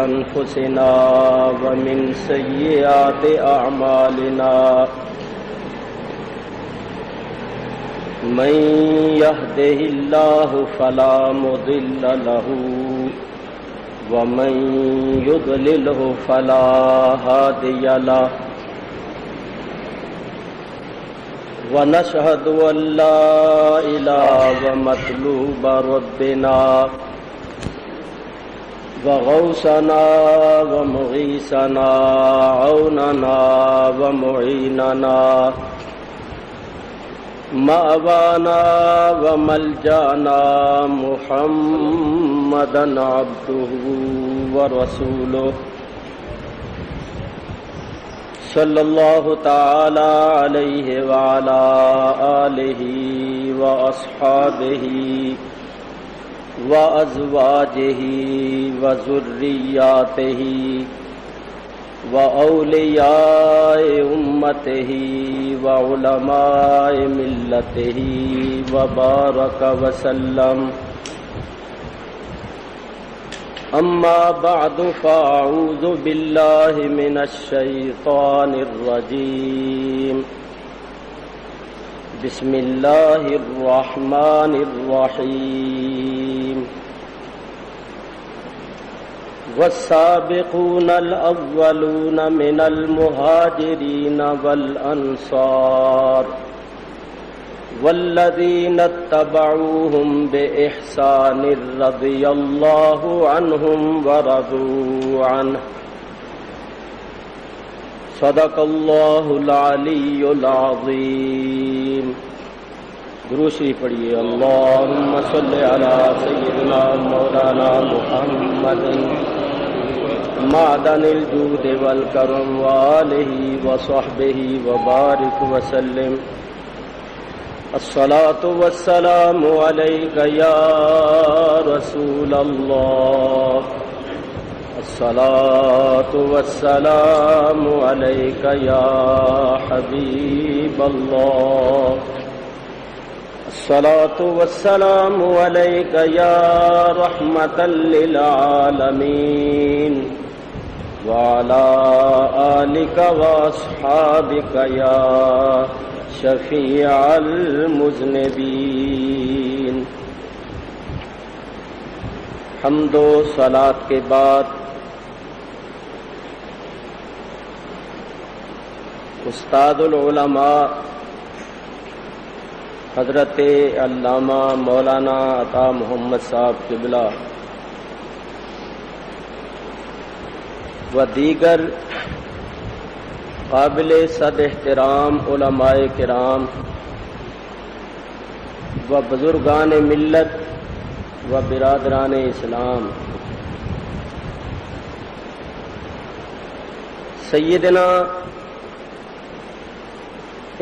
أنفسنا ومن سيئات أعمالنا من يهده الله فلا مضل له ومن يضلله فلا هادي له ونشهد أن لا إله مطلوب ربنا وغوثنا ومغيثنا عوننا ومعيننا مأوانا وملجأنا محمدا عبده ورسوله صلى الله تعالى عليه وعلى آله وأصحابه وأزواجه وذرياته وأولياء أمته وعلماء ملته وبارك وسلم. أما بعد فأعوذ بالله من الشيطان الرجيم. بسم الله الرحمن الرحيم. والسابقون الأولون من المهاجرين والأنصار والذين اتبعوهم بإحسان رضي الله عنهم ورضوا عنه. صدق اللہ العلی العظیم. درود شریف پڑھیے. اللہم صلی علی سیدنا مولانا محمد معدن الجود والکرم وآلہ وصحبہ وبارک وسلم. الصلاة والسلام علیک یا رسول اللہ. الصلاة والسلام عليك يا حبيب الله. الصلاة والسلام عليك يا رحمة للعالمين وعلى آلك وأصحابك يا شفيع المذنبين. حمد و صلاۃ کے بعد استاد العلماء حضرت علامہ مولانا عطا محمد صاحب قبلہ و دیگر قابل صد احترام علماء کرام و بزرگان ملت و برادران اسلام، سیدنا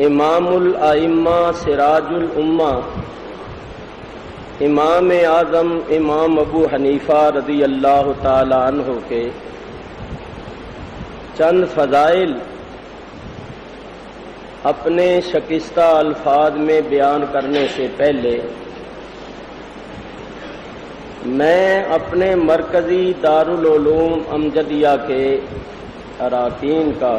امام الائمہ سراج الامہ امام اعظم امام ابو حنیفہ رضی اللہ تعالی عنہ کے چند فضائل اپنے شکستہ الفاظ میں بیان کرنے سے پہلے میں اپنے مرکزی دارالعلوم امجدیہ کے اراکین کا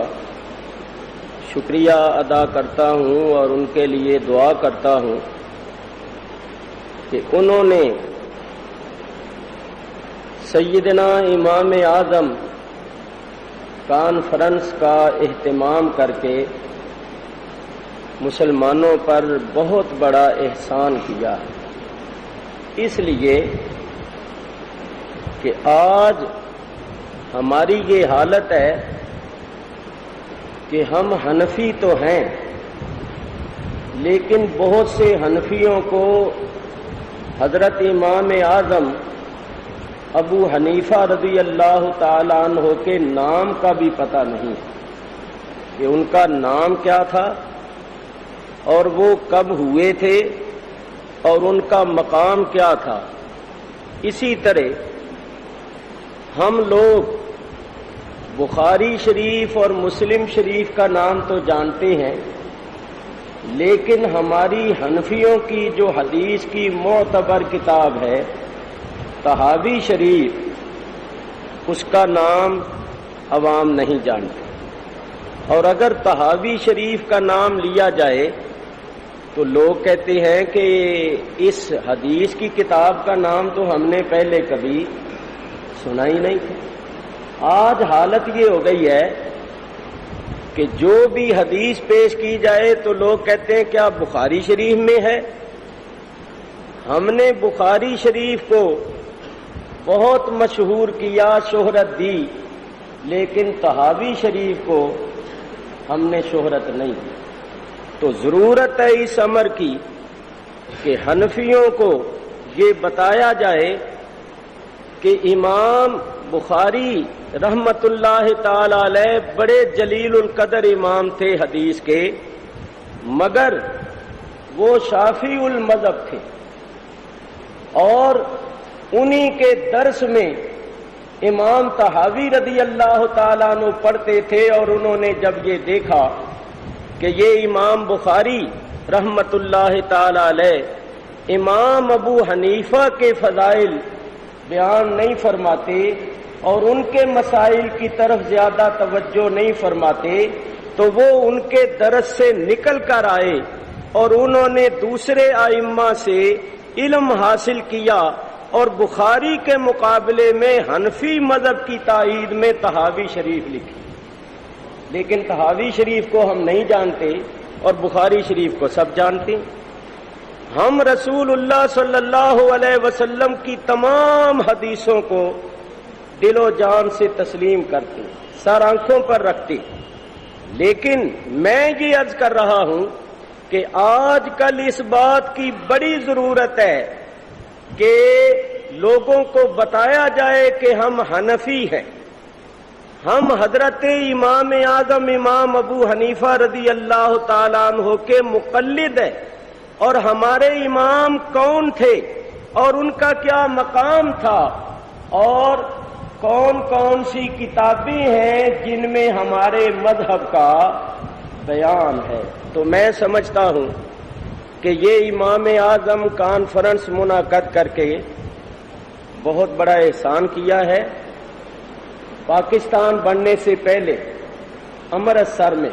شکریہ ادا کرتا ہوں اور ان کے لیے دعا کرتا ہوں کہ انہوں نے سیدنا امام اعظم کانفرنس کا اہتمام کر کے مسلمانوں پر بہت بڑا احسان کیا. اس لیے کہ آج ہماری یہ حالت ہے کہ ہم حنفی تو ہیں لیکن بہت سے حنفیوں کو حضرت امام اعظم ابو حنیفہ رضی اللہ تعالی عنہ کے نام کا بھی پتہ نہیں کہ ان کا نام کیا تھا اور وہ کب ہوئے تھے اور ان کا مقام کیا تھا. اسی طرح ہم لوگ بخاری شریف اور مسلم شریف کا نام تو جانتے ہیں لیکن ہماری حنفیوں کی جو حدیث کی معتبر کتاب ہے طحاوی شریف اس کا نام عوام نہیں جانتے، اور اگر طحاوی شریف کا نام لیا جائے تو لوگ کہتے ہیں کہ اس حدیث کی کتاب کا نام تو ہم نے پہلے کبھی سنا ہی نہیں تھا۔ آج حالت یہ ہو گئی ہے کہ جو بھی حدیث پیش کی جائے تو لوگ کہتے ہیں کیا بخاری شریف میں ہے؟ ہم نے بخاری شریف کو بہت مشہور کیا، شہرت دی، لیکن طحاوی شریف کو ہم نے شہرت نہیں دی۔ تو ضرورت ہے اس امر کی کہ حنفیوں کو یہ بتایا جائے کہ امام بخاری رحمت اللہ تعالی علیہ بڑے جلیل القدر امام تھے حدیث کے، مگر وہ شافعی المذہب تھے، اور انہی کے درس میں امام طحاوی رضی اللہ تعالیٰ عنہ پڑھتے تھے، اور انہوں نے جب یہ دیکھا کہ یہ امام بخاری رحمت اللہ تعالی علیہ امام ابو حنیفہ کے فضائل بیان نہیں فرماتے اور ان کے مسائل کی طرف زیادہ توجہ نہیں فرماتے، تو وہ ان کے درس سے نکل کر آئے اور انہوں نے دوسرے ائمہ سے علم حاصل کیا، اور بخاری کے مقابلے میں حنفی مذہب کی تائید میں طحاوی شریف لکھی۔ لیکن طحاوی شریف کو ہم نہیں جانتے اور بخاری شریف کو سب جانتے ہیں۔ ہم رسول اللہ صلی اللہ علیہ وسلم کی تمام حدیثوں کو دل و جان سے تسلیم کرتے، سر آنکھوں پر رکھتے، لیکن میں یہ عرض کر رہا ہوں کہ آج کل اس بات کی بڑی ضرورت ہے کہ لوگوں کو بتایا جائے کہ ہم حنفی ہیں، ہم حضرت امام اعظم امام ابو حنیفہ رضی اللہ تعالیٰ عنہ کے مقلد ہیں، اور ہمارے امام کون تھے اور ان کا کیا مقام تھا، اور کون کون سی کتابیں ہیں جن میں ہمارے مذہب کا بیان ہے۔ تو میں سمجھتا ہوں کہ یہ امام اعظم کانفرنس منعقد کر کے بہت بڑا احسان کیا ہے۔ پاکستان بننے سے پہلے امرتسر میں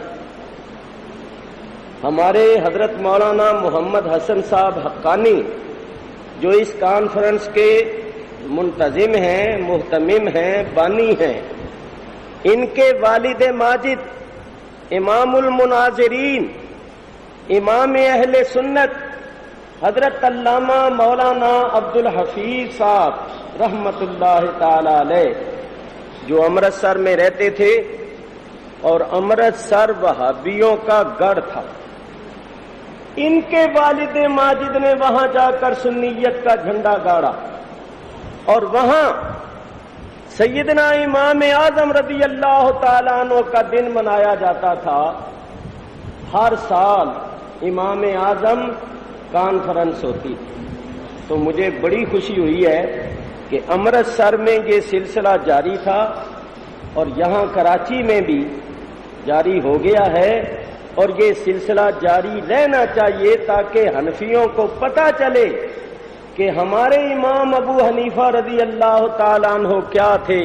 ہمارے حضرت مولانا محمد حسن صاحب حقانی جو اس کانفرنس کے منتظم ہیں، محتمم ہیں، بانی ہیں، ان کے والد ماجد امام المناظرین امام اہل سنت حضرت علامہ مولانا عبدالحفیظ صاحب رحمت اللہ تعالی علیہ جو امرتسر میں رہتے تھے، اور امرتسر وہابیوں کا گڑھ تھا، ان کے والد ماجد نے وہاں جا کر سنیت کا جھنڈا گاڑا، اور وہاں سیدنا امام اعظم رضی اللہ تعالیٰ عنہ کا دن منایا جاتا تھا۔ ہر سال امام اعظم کانفرنس ہوتی تھی، تو مجھے بڑی خوشی ہوئی ہے کہ امرتسر میں یہ سلسلہ جاری تھا، اور یہاں کراچی میں بھی جاری ہو گیا ہے، اور یہ سلسلہ جاری رہنا چاہیے تاکہ حنفیوں کو پتہ چلے کہ ہمارے امام ابو حنیفہ رضی اللہ تعالیٰ عنہ کیا تھے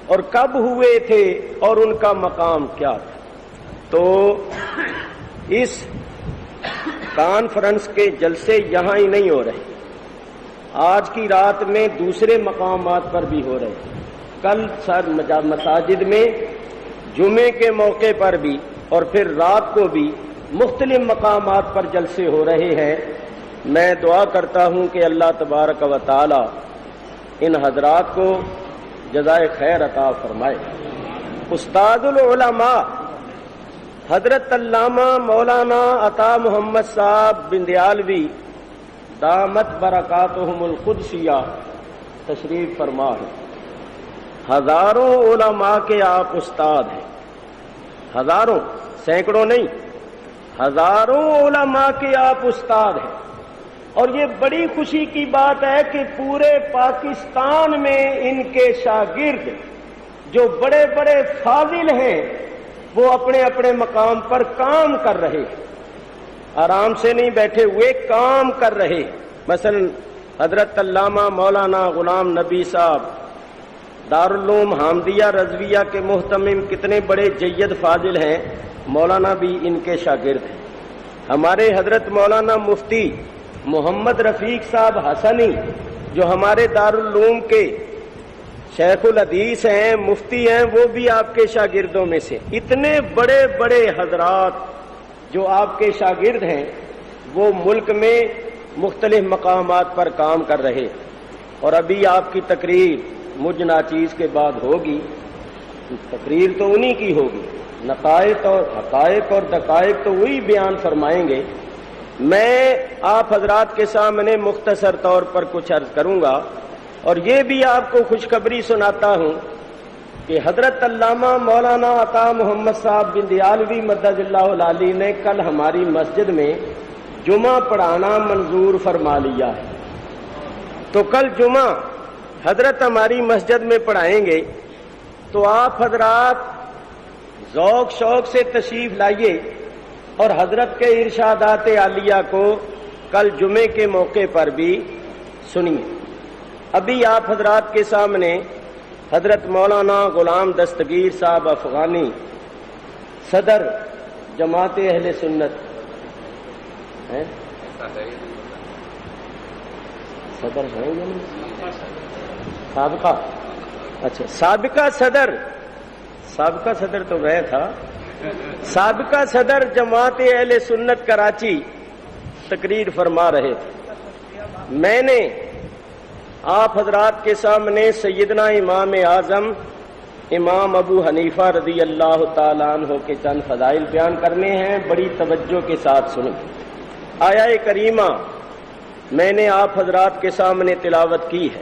اور کب ہوئے تھے اور ان کا مقام کیا تھا۔ تو اس کانفرنس کے جلسے یہاں ہی نہیں ہو رہے، آج کی رات میں دوسرے مقامات پر بھی ہو رہے، کل سر مساجد میں جمعے کے موقع پر بھی، اور پھر رات کو بھی مختلف مقامات پر جلسے ہو رہے ہیں۔ میں دعا کرتا ہوں کہ اللہ تبارک و تعالی ان حضرات کو جزائے خیر عطا فرمائے۔ استاد العلماء حضرت علامہ مولانا عطا محمد صاحب بندیالوی دامت برکاتہم القدسیہ تشریف فرما ہے۔ ہزاروں علماء کے آپ استاد ہیں، ہزاروں، سینکڑوں نہیں، ہزاروں علماء کے آپ استاد ہیں، اور یہ بڑی خوشی کی بات ہے کہ پورے پاکستان میں ان کے شاگرد جو بڑے بڑے فاضل ہیں وہ اپنے اپنے مقام پر کام کر رہے ہیں، آرام سے نہیں بیٹھے ہوئے، کام کر رہے ہیں۔ مثلا حضرت علامہ مولانا غلام نبی صاحب دارالعلوم حامدیہ رضویہ کے محتمم کتنے بڑے جید فاضل ہیں، مولانا بھی ان کے شاگرد ہیں۔ ہمارے حضرت مولانا مفتی محمد رفیق صاحب حسنی جو ہمارے دارالعلوم کے شیخ الحدیث ہیں، مفتی ہیں، وہ بھی آپ کے شاگردوں میں سے۔ اتنے بڑے بڑے حضرات جو آپ کے شاگرد ہیں وہ ملک میں مختلف مقامات پر کام کر رہے، اور ابھی آپ کی تقریر مجھ ناچیز کے بعد ہوگی۔ تقریر تو انہی کی ہوگی، نقائق اور حقائق اور دقائق تو وہی بیان فرمائیں گے۔ میں آپ حضرات کے سامنے مختصر طور پر کچھ عرض کروں گا، اور یہ بھی آپ کو خوشخبری سناتا ہوں کہ حضرت علامہ مولانا عطا محمد صاحب بن دیالوی مدد اللہ العالی نے کل ہماری مسجد میں جمعہ پڑھانا منظور فرما لیا ہے، تو کل جمعہ حضرت ہماری مسجد میں پڑھائیں گے۔ تو آپ حضرات ذوق شوق سے تشریف لائیے اور حضرت کے ارشادات عالیہ کو کل جمعے کے موقع پر بھی سنیے۔ ابھی آپ حضرات کے سامنے حضرت مولانا غلام دستگیر صاحب افغانی صدر جماعت اہل سنت ہیں، صدر ہیں سابقہ، اچھا سابقہ صدر تو گئے تھا، سابقہ صدر جماعت اہل سنت کراچی تقریر فرما رہے تھے۔ میں نے آپ حضرات کے سامنے سیدنا امام اعظم امام ابو حنیفہ رضی اللہ تعالیٰ عنہ کے چند فضائل بیان کرنے ہیں، بڑی توجہ کے ساتھ سنیں۔ آیہ کریمہ میں نے آپ حضرات کے سامنے تلاوت کی ہے۔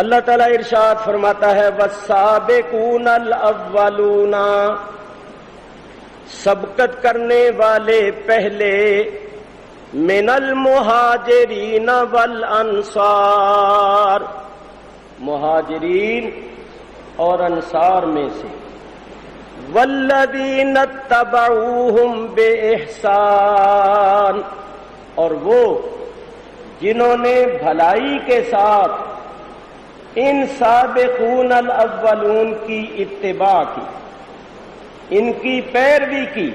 اللہ تعالیٰ ارشاد فرماتا ہے والسابقون الاولون، سبقت کرنے والے پہلے، من المہاجرین والانصار، مہاجرین اور انصار میں سے، والذین اتبعوہم بإحسان، اور وہ جنہوں نے بھلائی کے ساتھ ان سابقون الاولون کی اتباع کی، ان کی پیروی کی۔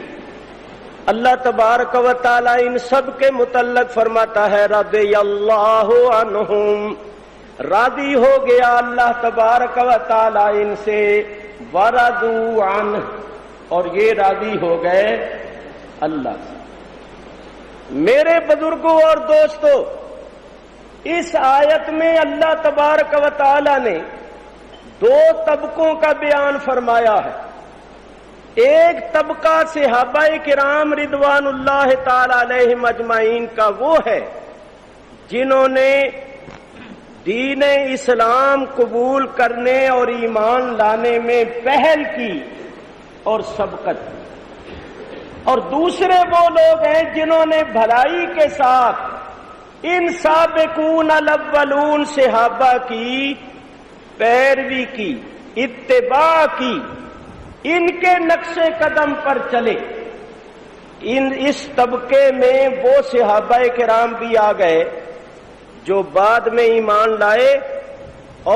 اللہ تبارک و تعالی ان سب کے متعلق فرماتا ہے رضی اللہ عنہم، راضی ہو گیا اللہ تبارک و تعالی ان سے، ورضوا عنہ، اور یہ راضی ہو گئے اللہ سے۔ میرے بزرگوں اور دوستو، اس آیت میں اللہ تبارک و تعالی نے دو طبقوں کا بیان فرمایا ہے۔ ایک طبقہ صحابہ کرام رضوان اللہ تعالی علیہم اجمعین کا وہ ہے جنہوں نے دین اسلام قبول کرنے اور ایمان لانے میں پہل کی اور سبقت کی، اور دوسرے وہ لوگ ہیں جنہوں نے بھلائی کے ساتھ ان سابقون الاولون صحابہ کی پیروی کی، اتباع کی، ان کے نقش قدم پر چلے۔ اس طبقے میں وہ صحابہ کرام بھی آ گئے جو بعد میں ایمان لائے،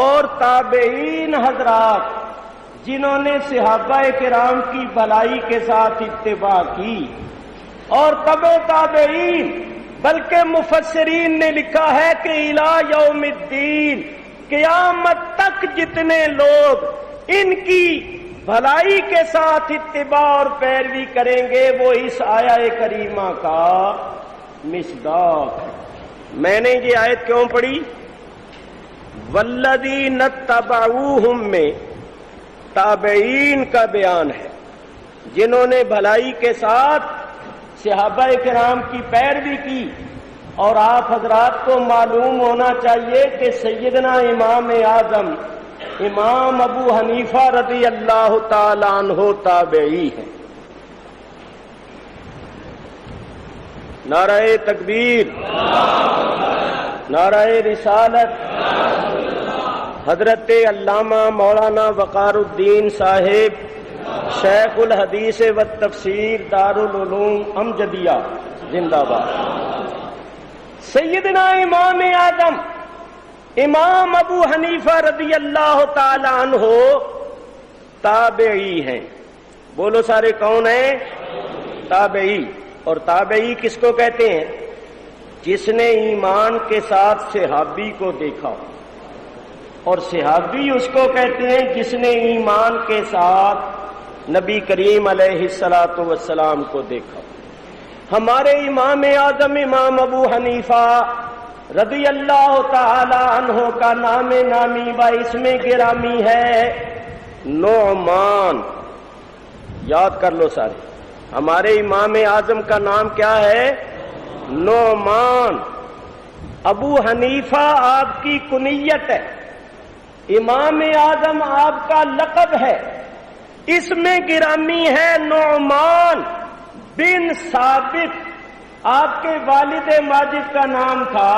اور تابعین حضرات جنہوں نے صحابہ کرام کی بھلائی کے ساتھ اتباع کی، اور تبع تابعین، بلکہ مفسرین نے لکھا ہے کہ الی یوم الدین، قیامت تک جتنے لوگ ان کی بھلائی کے ساتھ اتباع اور پیروی کریں گے وہ اس آیہ کریمہ کا مصداق ہے۔ میں نے یہ آیت کیوں پڑھی؟ والذین اتبعوہم میں تابعین کا بیان ہے، جنہوں نے بھلائی کے ساتھ صحابہ کرام کی پیروی کی۔ اور آپ حضرات کو معلوم ہونا چاہیے کہ سیدنا امام اعظم امام ابو حنیفہ رضی اللہ تعالی عنہ تابعی ہیں۔ نعرہ تکبیر، نعرہ رسالت۔ حضرت علامہ مولانا وقار الدین صاحب شیخ الحدیث و تفسیر دارالعلوم امجدیہ زندہ باد۔ سیدنا امام اعظم امام ابو حنیفہ رضی اللہ تعالی عنہ تابعی ہیں. بولو سارے کون ہیں؟ تابعی. اور تابعی کس کو کہتے ہیں؟ جس نے ایمان کے ساتھ صحابی کو دیکھا. اور صحابی اس کو کہتے ہیں جس نے ایمان کے ساتھ نبی کریم علیہ الصلوۃ والسلام کو دیکھا. ہمارے امام اعظم امام ابو حنیفہ رضی اللہ تعالی عنہ کا نام نامی و اسم گرامی ہے نعمان. یاد کر لو سارے. ہمارے امام اعظم کا نام کیا ہے؟ نعمان. ابو حنیفہ آپ کی کنیت ہے، امام اعظم آپ کا لقب ہے. اسم گرامی ہے نعمان بن ثابت. آپ کے والد ماجد کا نام تھا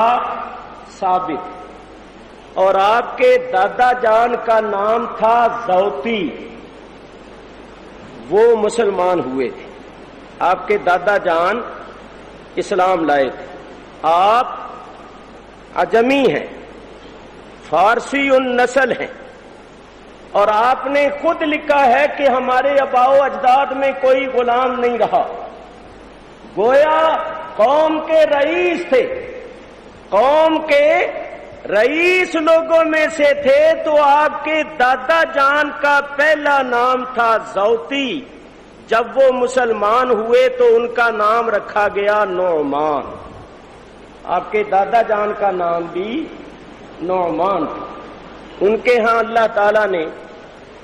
ثابت اور آپ کے دادا جان کا نام تھا زوتی. وہ مسلمان ہوئے تھے. آپ کے دادا جان اسلام لائے تھے. آپ عجمی ہیں، فارسی النسل ہیں. اور آپ نے خود لکھا ہے کہ ہمارے آباء و اجداد میں کوئی غلام نہیں رہا. گویا قوم کے رئیس تھے، قوم کے رئیس لوگوں میں سے تھے. تو آپ کے دادا جان کا پہلا نام تھا زوتی. جب وہ مسلمان ہوئے تو ان کا نام رکھا گیا نعمان. آپ کے دادا جان کا نام بھی نعمان تھا. ان کے ہاں اللہ تعالیٰ نے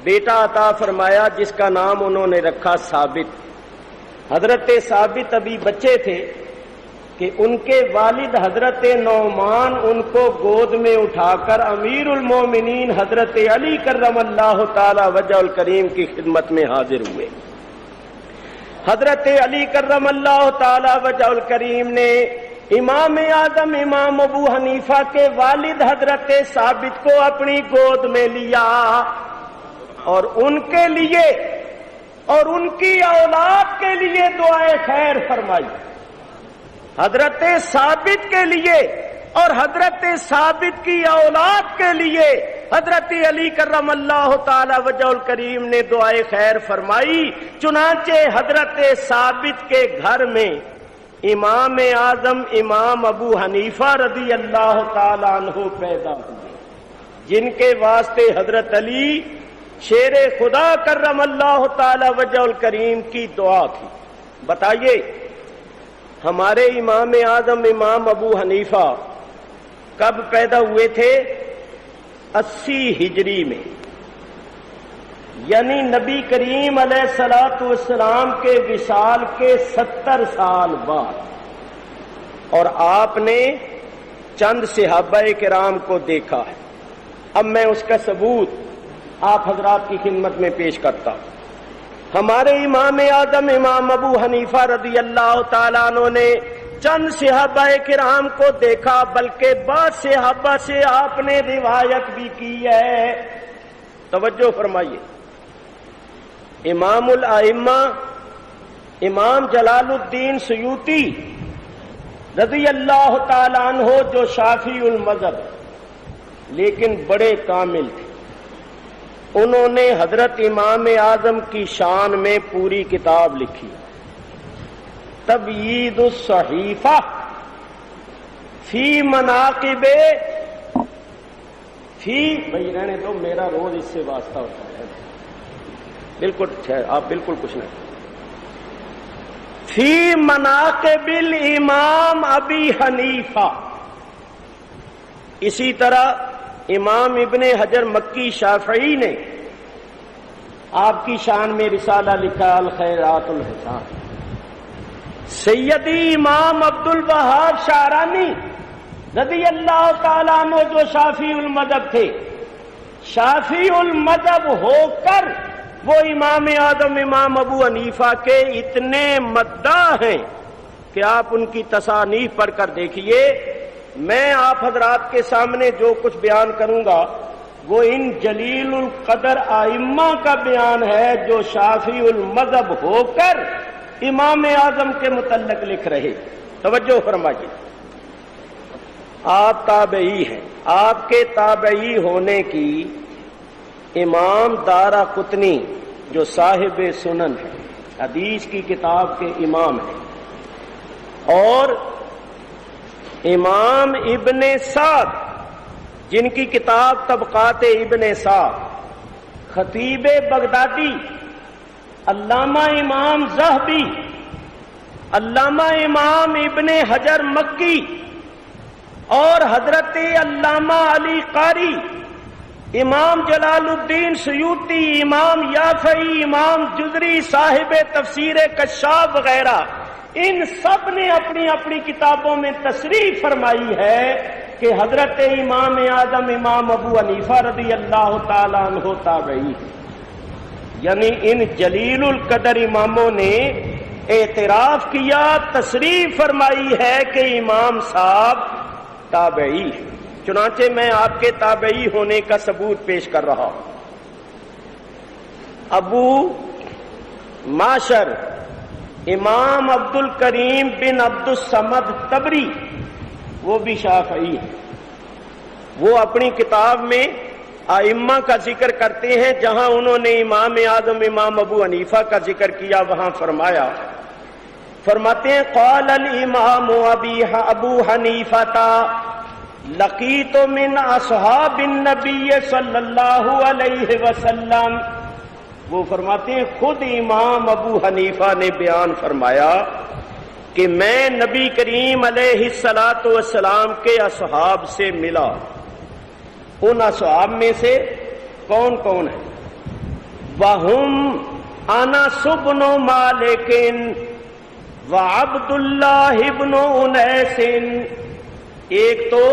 بیٹا عطا فرمایا جس کا نام انہوں نے رکھا ثابت. حضرت ثابت ابھی بچے تھے کہ ان کے والد حضرت نعمان ان کو گود میں اٹھا کر امیر المومنین حضرت علی کرم اللہ تعالی وجہ الکریم کی خدمت میں حاضر ہوئے. حضرت علی کرم اللہ تعالی وجہ الکریم نے امام اعظم امام ابو حنیفہ کے والد حضرت ثابت کو اپنی گود میں لیا اور ان کے لیے اور ان کی اولاد کے لیے دعائے خیر فرمائی. حضرت ثابت کے لیے اور حضرت ثابت کی اولاد کے لیے حضرت علی کرم اللہ تعالی وجہ الکریم نے دعائے خیر فرمائی. چنانچہ حضرت ثابت کے گھر میں امام اعظم امام ابو حنیفہ رضی اللہ تعالی عنہ پیدا ہوئے، جن کے واسطے حضرت علی شیر خدا کرم اللہ تعالی وجہ الکریم کی دعا تھی. بتائیے ہمارے امام اعظم امام ابو حنیفہ کب پیدا ہوئے تھے؟ 80 ہجری میں، یعنی نبی کریم علیہ الصلوۃ والسلام کے وصال کے 70 سال بعد. اور آپ نے چند صحابہ کرام کو دیکھا ہے. اب میں اس کا ثبوت آپ حضرات کی خدمت میں پیش کرتا ہوں. ہمارے امام اعظم امام ابو حنیفہ رضی اللہ تعالیٰ عنہ نے چند صحابہ کرام کو دیکھا، بلکہ بعض صحابہ سے آپ نے روایت بھی کی ہے. توجہ فرمائیے. امام الائمہ امام جلال الدین سیوطی رضی اللہ تعالیٰ عنہ جو شافعی المذہب لیکن بڑے کامل تھے، انہوں نے حضرت امام اعظم کی شان میں پوری کتاب لکھی، تبیید الصحیفہ فی مناقب فی. بھائی رہنے دو، میرا روز اس سے واسطہ ہوتا ہے. بالکل آپ بالکل کچھ نہیں. فی مناقب الامام ابی حنیفہ. اسی طرح امام ابن حجر مکی شافعی نے آپ کی شان میں رسالہ لکھا الخیرات الحسان. سیدی امام عبد الوہاب شعرانی رضی اللہ تعالیٰ عنہ جو شافعی المذہب تھے، شافعی المذہب ہو کر وہ امام اعظم امام ابو حنیفہ کے اتنے مداح ہیں کہ آپ ان کی تصانیف پڑھ کر دیکھیے. میں آپ حضرات کے سامنے جو کچھ بیان کروں گا وہ ان جلیل القدر ائمہ کا بیان ہے جو شافعی المذہب ہو کر امام اعظم کے متعلق لکھ رہے. توجہ فرمائیے. آپ تابعی ہیں، آپ کے تابعی ہونے کی امام دارقطنی جو صاحب سنن ہے، حدیث کی کتاب کے امام ہیں، اور امام ابن سعد جن کی کتاب طبقات ابن سعد، خطیب بغدادی، علامہ امام ذہبی، علامہ امام ابن حجر مکی اور حضرت علامہ علی قاری، امام جلال الدین سیوطی، امام یافعی، امام جزری صاحب تفسیر کشاف وغیرہ، ان سب نے اپنی اپنی کتابوں میں تصریح فرمائی ہے کہ حضرت امام اعظم امام ابو حنیفہ رضی اللہ تعالیٰ عنہ تابعی ہے۔ یعنی ان جلیل القدر اماموں نے اعتراف کیا، تصریح فرمائی ہے کہ امام صاحب تابعی ہے۔ چنانچہ میں آپ کے تابعی ہونے کا ثبوت پیش کر رہا ہوں۔ ابو معشر امام عبد الکریم بن عبد الصمد تبری، وہ بھی شافعی ہے۔ وہ اپنی کتاب میں ائمہ کا ذکر کرتے ہیں، جہاں انہوں نے امام اعظم امام ابو حنیفہ کا ذکر کیا وہاں فرماتے ہیں قال الامام ابو حنیفہ لقیت من اصحاب النبی صلی اللہ علیہ وسلم۔ وہ فرماتے ہیں خود امام ابو حنیفہ نے بیان فرمایا کہ میں نبی کریم علیہ الصلاۃ والسلام کے اصحاب سے ملا۔ ان اصحاب میں سے کون کون ہے؟ وَهُمْ أَنَسُ بْنُ مَالِكٍ وَعَبْدُ اللَّهِ بْنُ أُنَيْسٍ۔ ایک تو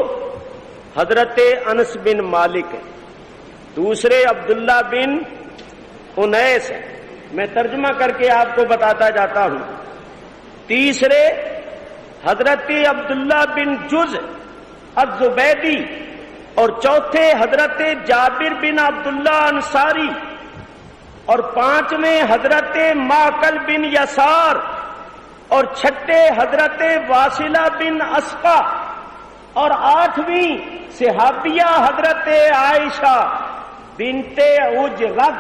حضرت انس بن مالک ہے، دوسرے عبداللہ بن انیس ہے، میں ترجمہ کر کے آپ کو بتاتا جاتا ہوں، تیسرے حضرت عبداللہ بن جز الزبیدی، اور چوتھے حضرت جابر بن عبداللہ انصاری، اور پانچویں حضرت معقل بن یسار، اور چھٹے حضرت واصلہ بن اسقا، اور آٹھویں صحابیہ حضرت عائشہ بنت عجرد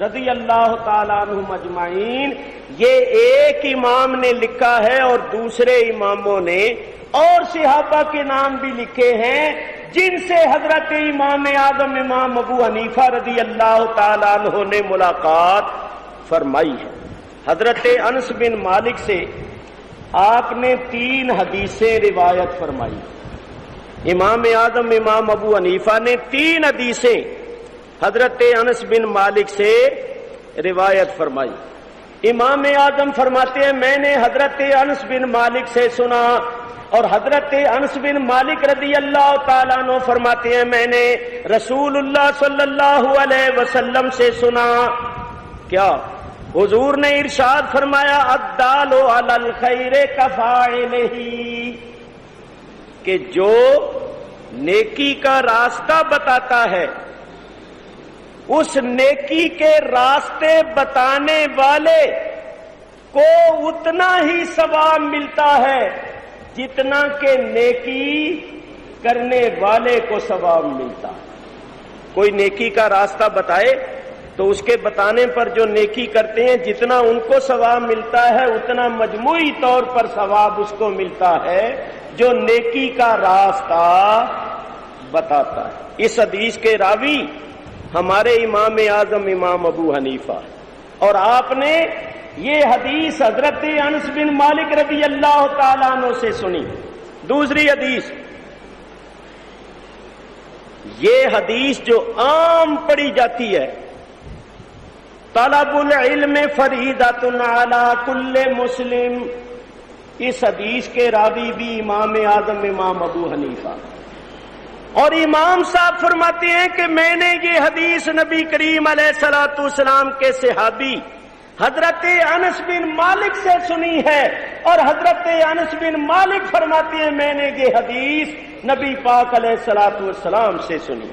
رضی اللہ تعالیٰ عنہم اجمعین۔ یہ ایک امام نے لکھا ہے اور دوسرے اماموں نے اور صحابہ کے نام بھی لکھے ہیں جن سے حضرت امام اعظم امام ابو حنیفہ رضی اللہ تعالیٰ عنہ نے ملاقات فرمائی ہے۔ حضرت انس بن مالک سے آپ نے 3 حدیثیں روایت فرمائی۔ امام اعظم امام ابو حنیفہ نے 3 حدیثیں حضرت انس بن مالک سے روایت فرمائی۔ امام اعظم فرماتے ہیں میں نے حضرت انس بن مالک سے سنا، اور حضرت انس بن مالک رضی اللہ تعالیٰ عنہ فرماتے ہیں میں نے رسول اللہ صلی اللہ علیہ وسلم سے سنا۔ کیا؟ حضور نے ارشاد فرمایا الدال علی الخیر کفاعلہ، کہ جو نیکی کا راستہ بتاتا ہے اس نیکی کے راستے بتانے والے کو اتنا ہی ثواب ملتا ہے جتنا کہ نیکی کرنے والے کو ثواب ملتا ہے۔ کوئی نیکی کا راستہ بتائے تو اس کے بتانے پر جو نیکی کرتے ہیں جتنا ان کو ثواب ملتا ہے اتنا مجموعی طور پر ثواب اس کو ملتا ہے جو نیکی کا راستہ بتاتا ہے۔ اس حدیث کے راوی ہمارے امام اعظم امام ابو حنیفہ، اور آپ نے یہ حدیث حضرت انس بن مالک رضی اللہ تعالیٰ عنہ سے سنی۔ دوسری حدیث، یہ حدیث جو عام پڑھی جاتی ہے طلب العلم فریضۃ علی کل مسلم، اس حدیث کے راوی بھی امام اعظم امام ابو حنیفہ، اور امام صاحب فرماتے ہیں کہ میں نے یہ حدیث نبی کریم علیہ الصلوۃ والسلام کے صحابی حضرت انس بن مالک سے سنی ہے، اور حضرت انس بن مالک فرماتے ہیں میں نے یہ حدیث نبی پاک علیہ الصلوۃ والسلام سے سنی۔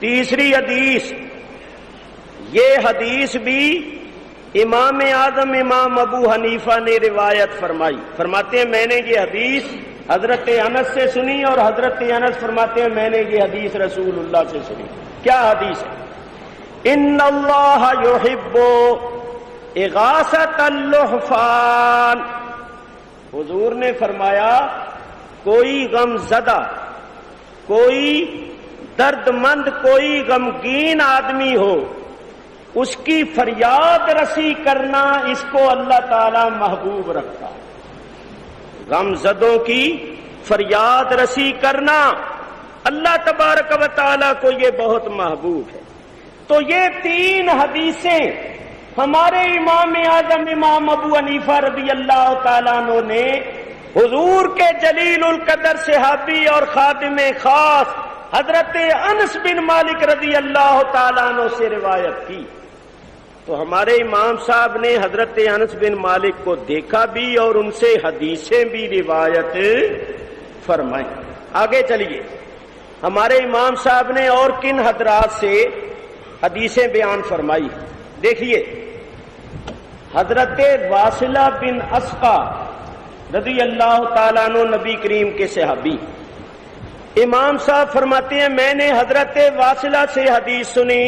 تیسری حدیث، یہ حدیث بھی امام اعظم امام ابو حنیفہ نے روایت فرمائی، فرماتے ہیں میں نے یہ حدیث حضرت انس سے سنی اور حضرت انس فرماتے ہیں میں نے یہ حدیث رسول اللہ سے سنی. کیا حدیث ہے؟ ان اللہ یحب اغاثۃ اللحفان. حضور نے فرمایا کوئی غم زدہ، کوئی درد مند، کوئی غمگین آدمی ہو، اس کی فریاد رسی کرنا اس کو اللہ تعالی محبوب رکھتا. غم زدوں کی فریاد رسی کرنا اللہ تبارک و تعالی کو یہ بہت محبوب ہے. تو یہ تین حدیثیں ہمارے امام اعظم امام ابو حنیفہ رضی اللہ تعالیٰ عنہ نے حضور کے جلیل القدر صحابی اور خادم خاص حضرت انس بن مالک رضی اللہ تعالیٰ عنہ سے روایت کی. تو ہمارے امام صاحب نے حضرت انس بن مالک کو دیکھا بھی اور ان سے حدیثیں بھی روایت فرمائی. آگے چلیے، ہمارے امام صاحب نے اور کن حضرات سے حدیثیں بیان فرمائی. دیکھیے، حضرت واصلہ بن اسقا رضی اللہ تعالیٰ عنہ نبی کریم کے صحابی، امام صاحب فرماتے ہیں میں نے حضرت واصلہ سے حدیث سنی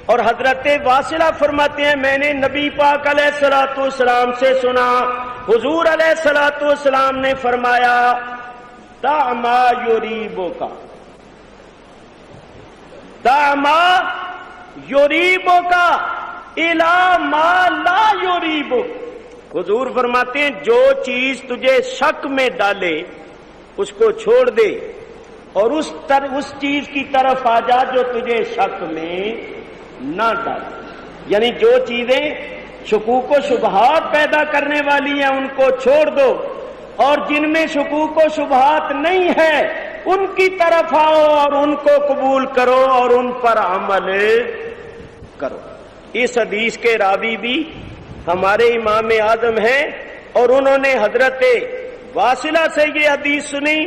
اور حضرت واصلہ فرماتے ہیں میں نے نبی پاک علیہ الصلوۃ والسلام سے سنا. حضور علیہ الصلوۃ والسلام نے فرمایا دع ما یریبک، دع ما یریبک الی ما لا یریبک. حضور فرماتے ہیں جو چیز تجھے شک میں ڈالے اس کو چھوڑ دے اور اس چیز کی طرف آ جا جو تجھے شک میں نہ ڈالے. یعنی جو چیزیں شکوک و شبہات پیدا کرنے والی ہیں ان کو چھوڑ دو، اور جن میں شکوک و شبہات نہیں ہے ان کی طرف آؤ اور ان کو قبول کرو اور ان پر عمل کرو. اس حدیث کے راوی بھی ہمارے امام اعظم ہیں اور انہوں نے حضرت واصلہ سے یہ حدیث سنی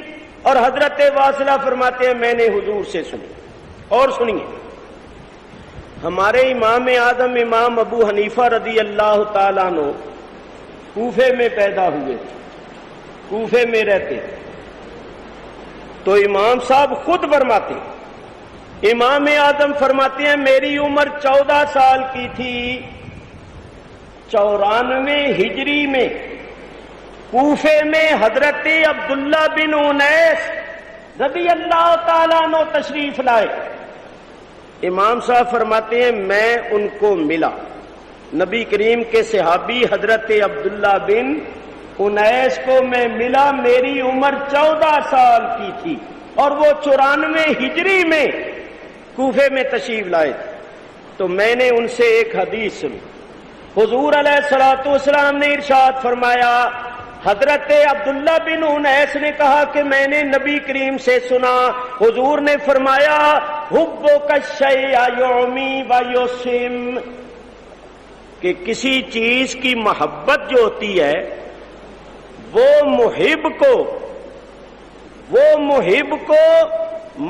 اور حضرت واصلہ فرماتے ہیں میں نے حضور سے سنی. اور سنیے، ہمارے امام اعظم امام ابو حنیفہ رضی اللہ تعالیٰ عنہ کوفے میں پیدا ہوئے تھے، کوفے میں رہتے تھے. تو امام صاحب خود فرماتے، امام اعظم فرماتے ہیں میری عمر 14 سال کی تھی 94 ہجری میں کوفے میں حضرت عبداللہ بن انیس رضی اللہ تعالیٰ عنہ تشریف لائے. امام صاحب فرماتے ہیں میں ان کو ملا، نبی کریم کے صحابی حضرت عبداللہ بن انیس کو میں ملا. میری عمر 14 سال کی تھی اور وہ 94 ہجری میں کوفے میں تشریف لائے تھے. تو میں نے ان سے ایک حدیث سنی. حضور علیہ الصلوۃ والسلام نے ارشاد فرمایا، حضرت عبداللہ بن انیس نے کہا کہ میں نے نبی کریم سے سنا، حضور نے فرمایا حبک الشیء یعمی و یسم، کہ کسی چیز کی محبت جو ہوتی ہے وہ محب کو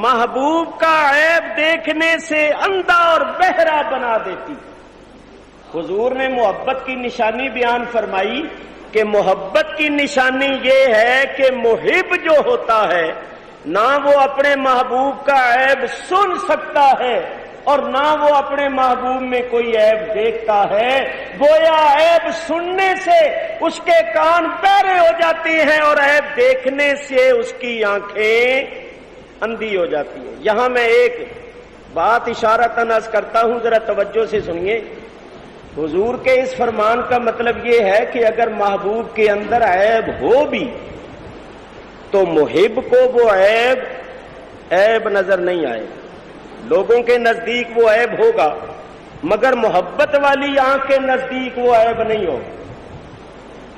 محبوب کا عیب دیکھنے سے اندھا اور بہرا بنا دیتی. حضور نے محبت کی نشانی بیان فرمائی کہ محبت کی نشانی یہ ہے کہ محب جو ہوتا ہے نہ وہ اپنے محبوب کا عیب سن سکتا ہے اور نہ وہ اپنے محبوب میں کوئی عیب دیکھتا ہے. گویا عیب سننے سے اس کے کان بہرے ہو جاتے ہیں اور عیب دیکھنے سے اس کی آنکھیں اندھی ہو جاتی ہیں. یہاں میں ایک بات اشارتاً عرض کرتا ہوں، ذرا توجہ سے سنیے. حضور کے اس فرمان کا مطلب یہ ہے کہ اگر محبوب کے اندر عیب ہو بھی تو محب کو وہ عیب نظر نہیں آئے. لوگوں کے نزدیک وہ عیب ہوگا مگر محبت والی آنکھ کے نزدیک وہ عیب نہیں ہوگا.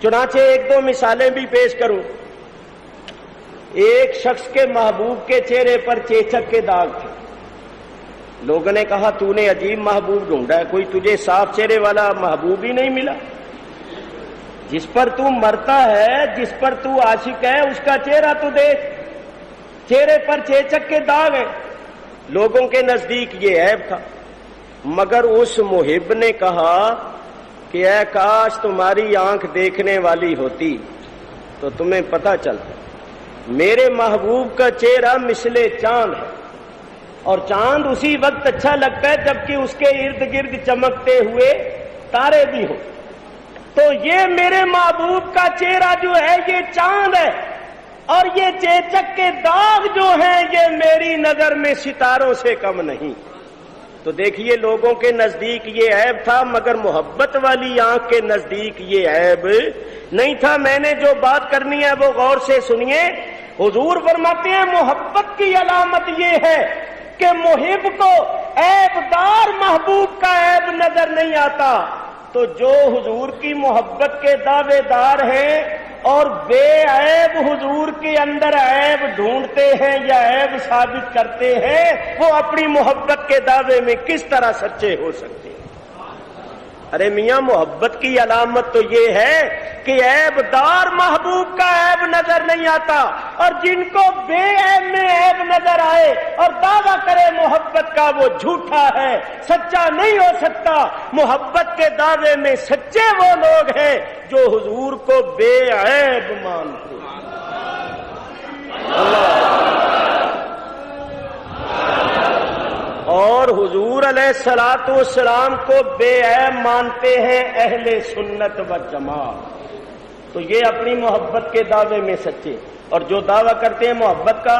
چنانچہ ایک دو مثالیں بھی پیش کروں. ایک شخص کے محبوب کے چہرے پر چیچک کے داغ تھے. لوگوں نے کہا تو نے عجیب محبوب ڈھونڈا ہے، کوئی تجھے صاف چہرے والا محبوب ہی نہیں ملا. جس پر تو مرتا ہے، جس پر تو عاشق ہے، اس کا چہرہ تو دیکھ، چہرے پر چیچک کے داغ ہیں. لوگوں کے نزدیک یہ عیب تھا مگر اس محب نے کہا کہ اے کاش تمہاری آنکھ دیکھنے والی ہوتی تو تمہیں پتہ چلتا. میرے محبوب کا چہرہ مثل چاند ہے، اور چاند اسی وقت اچھا لگتا ہے جبکہ اس کے ارد گرد چمکتے ہوئے تارے بھی ہوں۔ تو یہ میرے محبوب کا چہرہ جو ہے یہ چاند ہے، اور یہ چیچک کے داغ جو ہیں یہ میری نظر میں ستاروں سے کم نہیں۔ تو دیکھیے لوگوں کے نزدیک یہ عیب تھا، مگر محبت والی آنکھ کے نزدیک یہ عیب نہیں تھا۔ میں نے جو بات کرنی ہے وہ غور سے سنیے۔ حضور فرماتے ہیں محبت کی علامت یہ ہے کہ محب کو عیب دار محبوب کا عیب نظر نہیں آتا۔ تو جو حضور کی محبت کے دعوے دار ہیں اور بے عیب حضور کے اندر عیب ڈھونڈتے ہیں یا عیب ثابت کرتے ہیں، وہ اپنی محبت کے دعوے میں کس طرح سچے ہو سکتے ہیں؟ ارے میاں محبت کی علامت تو یہ ہے کہ عیب دار محبوب کا عیب نظر نہیں آتا، اور جن کو بے عیب میں عیب نظر آئے اور دعویٰ کرے محبت کا وہ جھوٹا ہے، سچا نہیں ہو سکتا۔ محبت کے دعوے میں سچے وہ لوگ ہیں جو حضور کو بے عیب مانتے ہیں۔ اور حضور علیہ الصلوۃ والسلام کو بے عیب مانتے ہیں اہل سنت و جماعت۔ تو یہ اپنی محبت کے دعوے میں سچے، اور جو دعویٰ کرتے ہیں محبت کا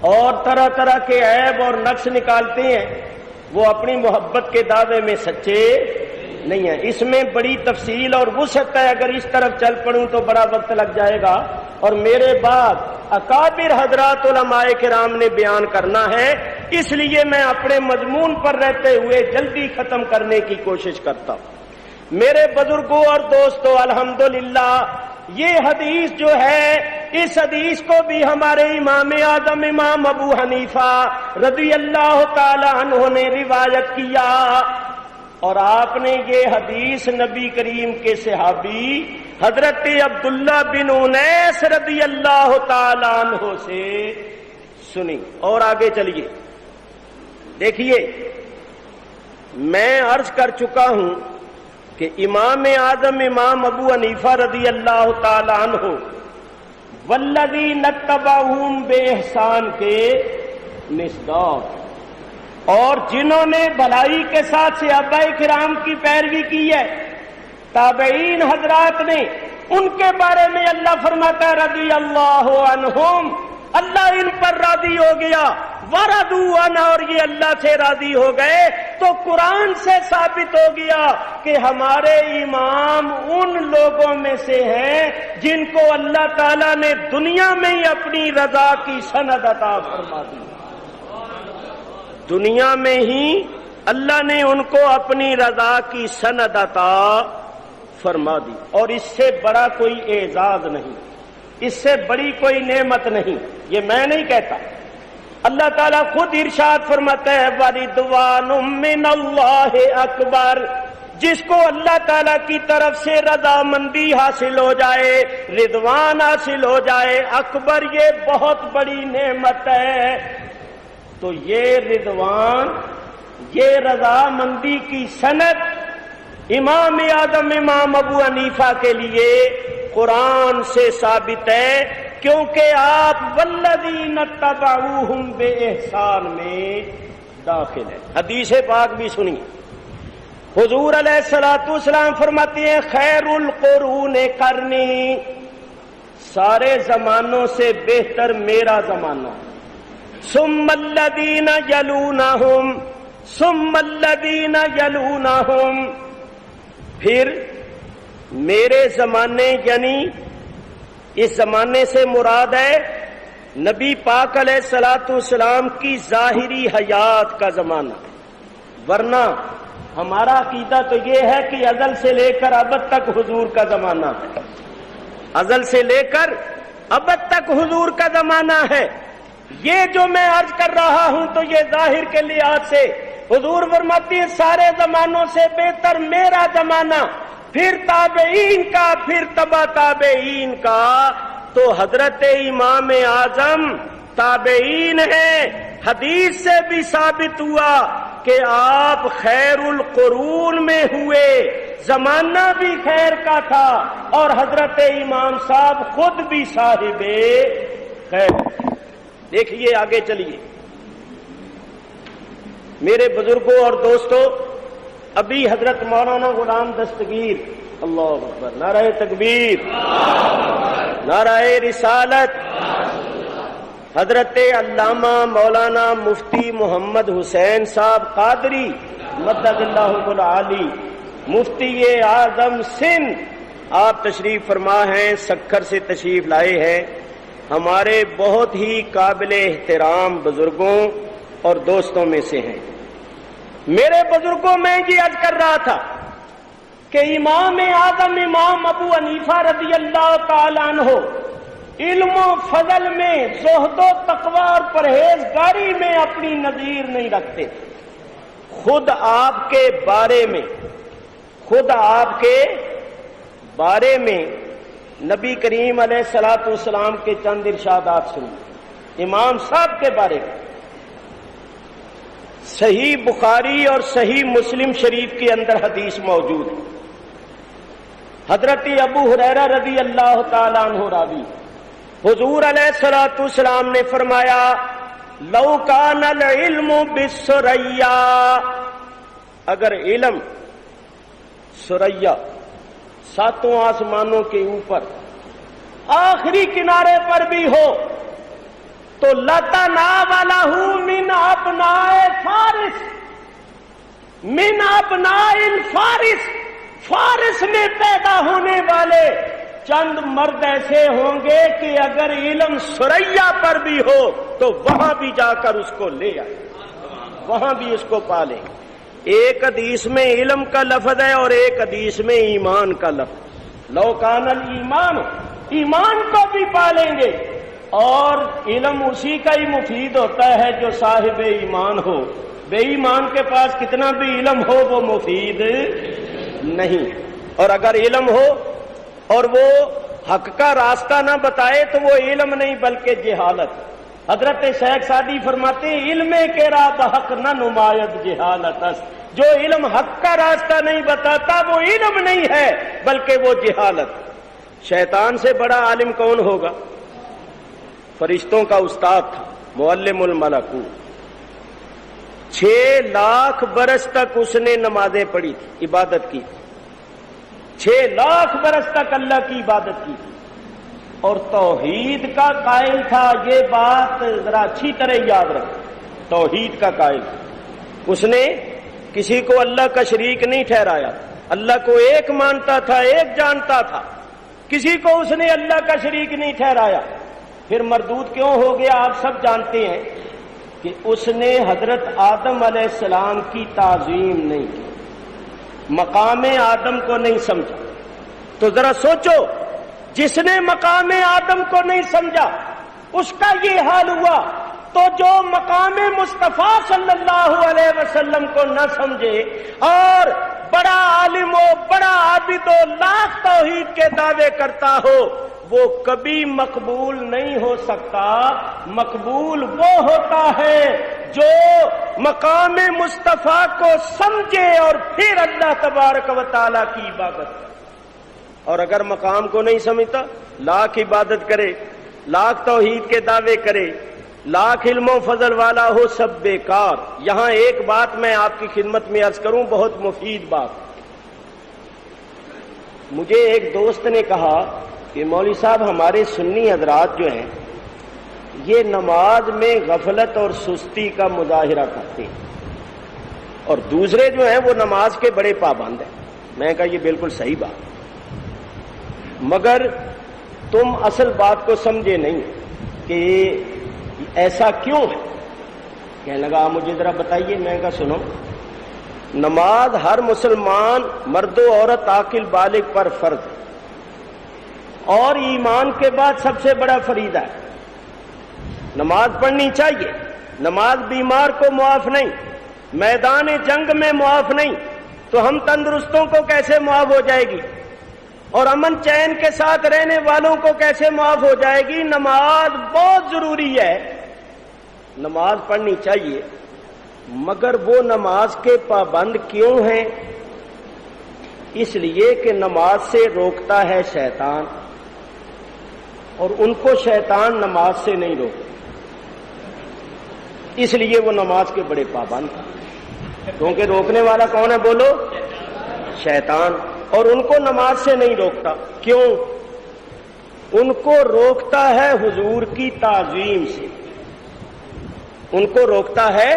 اور طرح طرح کے عیب اور نقص نکالتے ہیں، وہ اپنی محبت کے دعوے میں سچے نہیں ہیں۔ اس میں بڑی تفصیل اور وسعت ہے، اگر اس طرف چل پڑوں تو بڑا وقت لگ جائے گا، اور میرے بعد اکابر حضرات علماء کرام نے بیان کرنا ہے، اس لیے میں اپنے مضمون پر رہتے ہوئے جلدی ختم کرنے کی کوشش کرتا ہوں۔ میرے بزرگوں اور دوستوں، الحمدللہ یہ حدیث جو ہے، اس حدیث کو بھی ہمارے امام اعظم امام ابو حنیفہ رضی اللہ تعالی عنہ نے روایت کیا، اور آپ نے یہ حدیث نبی کریم کے صحابی حضرت عبداللہ بن انیس رضی اللہ تعالی عنہ سے سنی۔ اور آگے چلیے، دیکھیے میں عرض کر چکا ہوں کہ امام اعظم امام ابو حنیفہ رضی اللہ تعالی عنہ والذین اتبعوہم بإحسان کے مصداق، اور جنہوں نے بھلائی کے ساتھ صحابہ کرام کی پیروی کی ہے، تابعین حضرات نے، ان کے بارے میں اللہ فرماتا ہے رضی اللہ عنہم، اللہ ان پر راضی ہو گیا، ورضوا عنہ، اور یہ اللہ سے راضی ہو گئے۔ تو قرآن سے ثابت ہو گیا کہ ہمارے امام ان لوگوں میں سے ہیں جن کو اللہ تعالیٰ نے دنیا میں ہی اپنی رضا کی سند عطا فرما دی۔ دنیا میں ہی اللہ نے ان کو اپنی رضا کی سند عطا فرما دی، اور اس سے بڑا کوئی اعزاز نہیں، اس سے بڑی کوئی نعمت نہیں۔ یہ میں نہیں کہتا، اللہ تعالیٰ خود ارشاد فرماتا ہے وَرِضْوَانٌ مِّنَ اللَّهِ اکبر، جس کو اللہ تعالیٰ کی طرف سے رضامندی حاصل ہو جائے، رضوان حاصل ہو جائے، اکبر یہ بہت بڑی نعمت ہے۔ تو یہ رضوان، یہ رضامندی کی سند امام اعظم امام ابو حنیفہ کے لیے قرآن سے ثابت ہے، کیونکہ آپ والذین اتبعوہم بإحسان میں داخل ہے۔ حدیث پاک بھی سنیے، حضور علیہ الصلوۃ والسلام فرماتے ہیں خیر القرون قرنی، سارے زمانوں سے بہتر میرا زمانہ، ثم الذین یلونہم، ثم الذین یلونہم، پھر میرے زمانے، یعنی اس زمانے سے مراد ہے نبی پاک علیہ الصلوۃ والسلام کی ظاہری حیات کا زمانہ، ورنہ ہمارا عقیدہ تو یہ ہے کہ ازل سے لے کر ابد تک حضور کا زمانہ ہے، ازل سے لے کر ابد تک حضور کا زمانہ ہے۔ یہ جو میں عرض کر رہا ہوں تو یہ ظاہر کے لحاظ سے حضور فرماتی ہے سارے زمانوں سے بہتر میرا زمانہ، پھر تابعین کا، پھر تبع تابعین کا۔ تو حضرت امام اعظم تابعین ہیں، حدیث سے بھی ثابت ہوا کہ آپ خیر القرون میں ہوئے، زمانہ بھی خیر کا تھا، اور حضرت امام صاحب خود بھی صاحب خیر دیکھیے آگے چلیے میرے بزرگوں اور دوستوں، ابھی حضرت مولانا غلام دستگیر، اللہ اکبر، نعرہ تکبیر، نعرہ رسالت، حضرت علامہ مولانا مفتی محمد حسین صاحب قادری مدد اللہ العالی، مفتی اعظم سندھ، آپ تشریف فرما ہیں، سکھر سے تشریف لائے ہیں، ہمارے بہت ہی قابل احترام بزرگوں اور دوستوں میں سے ہیں۔ میرے بزرگوں میں یہ عرض کر رہا تھا کہ امام اعظم امام ابو حنیفہ رضی اللہ تعالیٰ عنہ علم و فضل میں، زہد و تقوی اور پرہیزگاری میں اپنی نظیر نہیں رکھتے تھے۔ خود آپ کے بارے میں نبی کریم علیہ الصلوۃ والسلام کے چند ارشادات سنیے امام صاحب کے بارے میں۔ صحیح بخاری اور صحیح مسلم شریف کے اندر حدیث موجود ہے، حضرت ابو ہریرہ رضی اللہ تعالیٰ عنہ راوی، حضور علیہ الصلوۃ والسلام نے فرمایا لو کان العلم بالثریا، اگر علم ثریا ساتوں آسمانوں کے اوپر آخری کنارے پر بھی ہو تو لتناولہ من ابناء فارس، من ابناء الفارس، فارس میں پیدا ہونے والے چند مرد ایسے ہوں گے کہ اگر علم ثریا پر بھی ہو تو وہاں بھی جا کر اس کو لے آئے، وہاں بھی اس کو پالیں۔ ایک حدیث میں علم کا لفظ ہے اور ایک حدیث میں ایمان کا لفظ، لو کان الایمان، ایمان کو بھی پالیں گے، اور علم اسی کا ہی مفید ہوتا ہے جو صاحب ایمان ہو، بے ایمان کے پاس کتنا بھی علم ہو وہ مفید نہیں۔ اور اگر علم ہو اور وہ حق کا راستہ نہ بتائے تو وہ علم نہیں بلکہ جہالت۔ حضرت شیخ سعدی فرماتے ہیں علم کے راہ بحق نہ نماید جہالت است، جو علم حق کا راستہ نہیں بتاتا وہ علم نہیں ہے بلکہ وہ جہالت۔ شیطان سے بڑا عالم کون ہوگا؟ فرشتوں کا استاد تھا، معلم الملکوت۔ 6 لاکھ برس تک اس نے نمازیں پڑھی تھی، عبادت کی تھی، 6 لاکھ برس تک اللہ کی عبادت کی تھی، اور توحید کا قائل تھا۔ یہ بات ذرا اچھی طرح یاد رکھ، توحید کا قائل تھا۔ اس نے کسی کو اللہ کا شریک نہیں ٹھہرایا، اللہ کو ایک مانتا تھا، ایک جانتا تھا، کسی کو اس نے اللہ کا شریک نہیں ٹھہرایا۔ پھر مردود کیوں ہو گیا آپ سب جانتے ہیں کہ اس نے حضرت آدم علیہ السلام کی تعظیم نہیں کی، مقام آدم کو نہیں سمجھا۔ تو ذرا سوچو، جس نے مقام آدم کو نہیں سمجھا اس کا یہ حال ہوا، تو جو مقام مصطفیٰ صلی اللہ علیہ وسلم کو نہ سمجھے اور بڑا عالم ہو، بڑا عابد ہو، لاکھ توحید کے دعوے کرتا ہو، وہ کبھی مقبول نہیں ہو سکتا۔ مقبول وہ ہوتا ہے جو مقام مصطفیٰ کو سمجھے اور پھر اللہ تبارک و تعالیٰ کی عبادت کرے۔ اور اگر مقام کو نہیں سمجھتا، لاکھ عبادت کرے، لاکھ توحید کے دعوے کرے، لاکھ علم و فضل والا ہو، سب بیکار۔ یہاں ایک بات میں آپ کی خدمت میں عرض کروں، بہت مفید بات۔ مجھے ایک دوست نے کہا کہ مولوی صاحب ہمارے سنی حضرات جو ہیں یہ نماز میں غفلت اور سستی کا مظاہرہ کرتے ہیں، اور دوسرے جو ہیں وہ نماز کے بڑے پابند ہیں۔ میں نے کہا یہ بالکل صحیح بات، مگر تم اصل بات کو سمجھے نہیں کہ ایسا کیوں ہے۔ کہنے لگا مجھے ذرا بتائیے۔ میں نے کہا سنو، نماز ہر مسلمان مرد و عورت عاقل بالغ پر فرض ہے، اور ایمان کے بعد سب سے بڑا فریضہ ہے۔ نماز پڑھنی چاہیے۔ نماز بیمار کو معاف نہیں، میدان جنگ میں معاف نہیں، تو ہم تندرستوں کو کیسے معاف ہو جائے گی؟ اور امن چین کے ساتھ رہنے والوں کو کیسے معاف ہو جائے گی؟ نماز بہت ضروری ہے، نماز پڑھنی چاہیے، مگر وہ نماز کے پابند کیوں ہیں؟ اس لیے کہ نماز سے روکتا ہے شیطان۔ اور ان کو شیطان نماز سے نہیں روکتا، اس لیے وہ نماز کے بڑے پابند ہیں، کیونکہ روکنے والا کون ہے بولو؟ شیطان۔ اور ان کو نماز سے نہیں روکتا، کیوں؟ ان کو روکتا ہے حضور کی تعظیم سے، ان کو روکتا ہے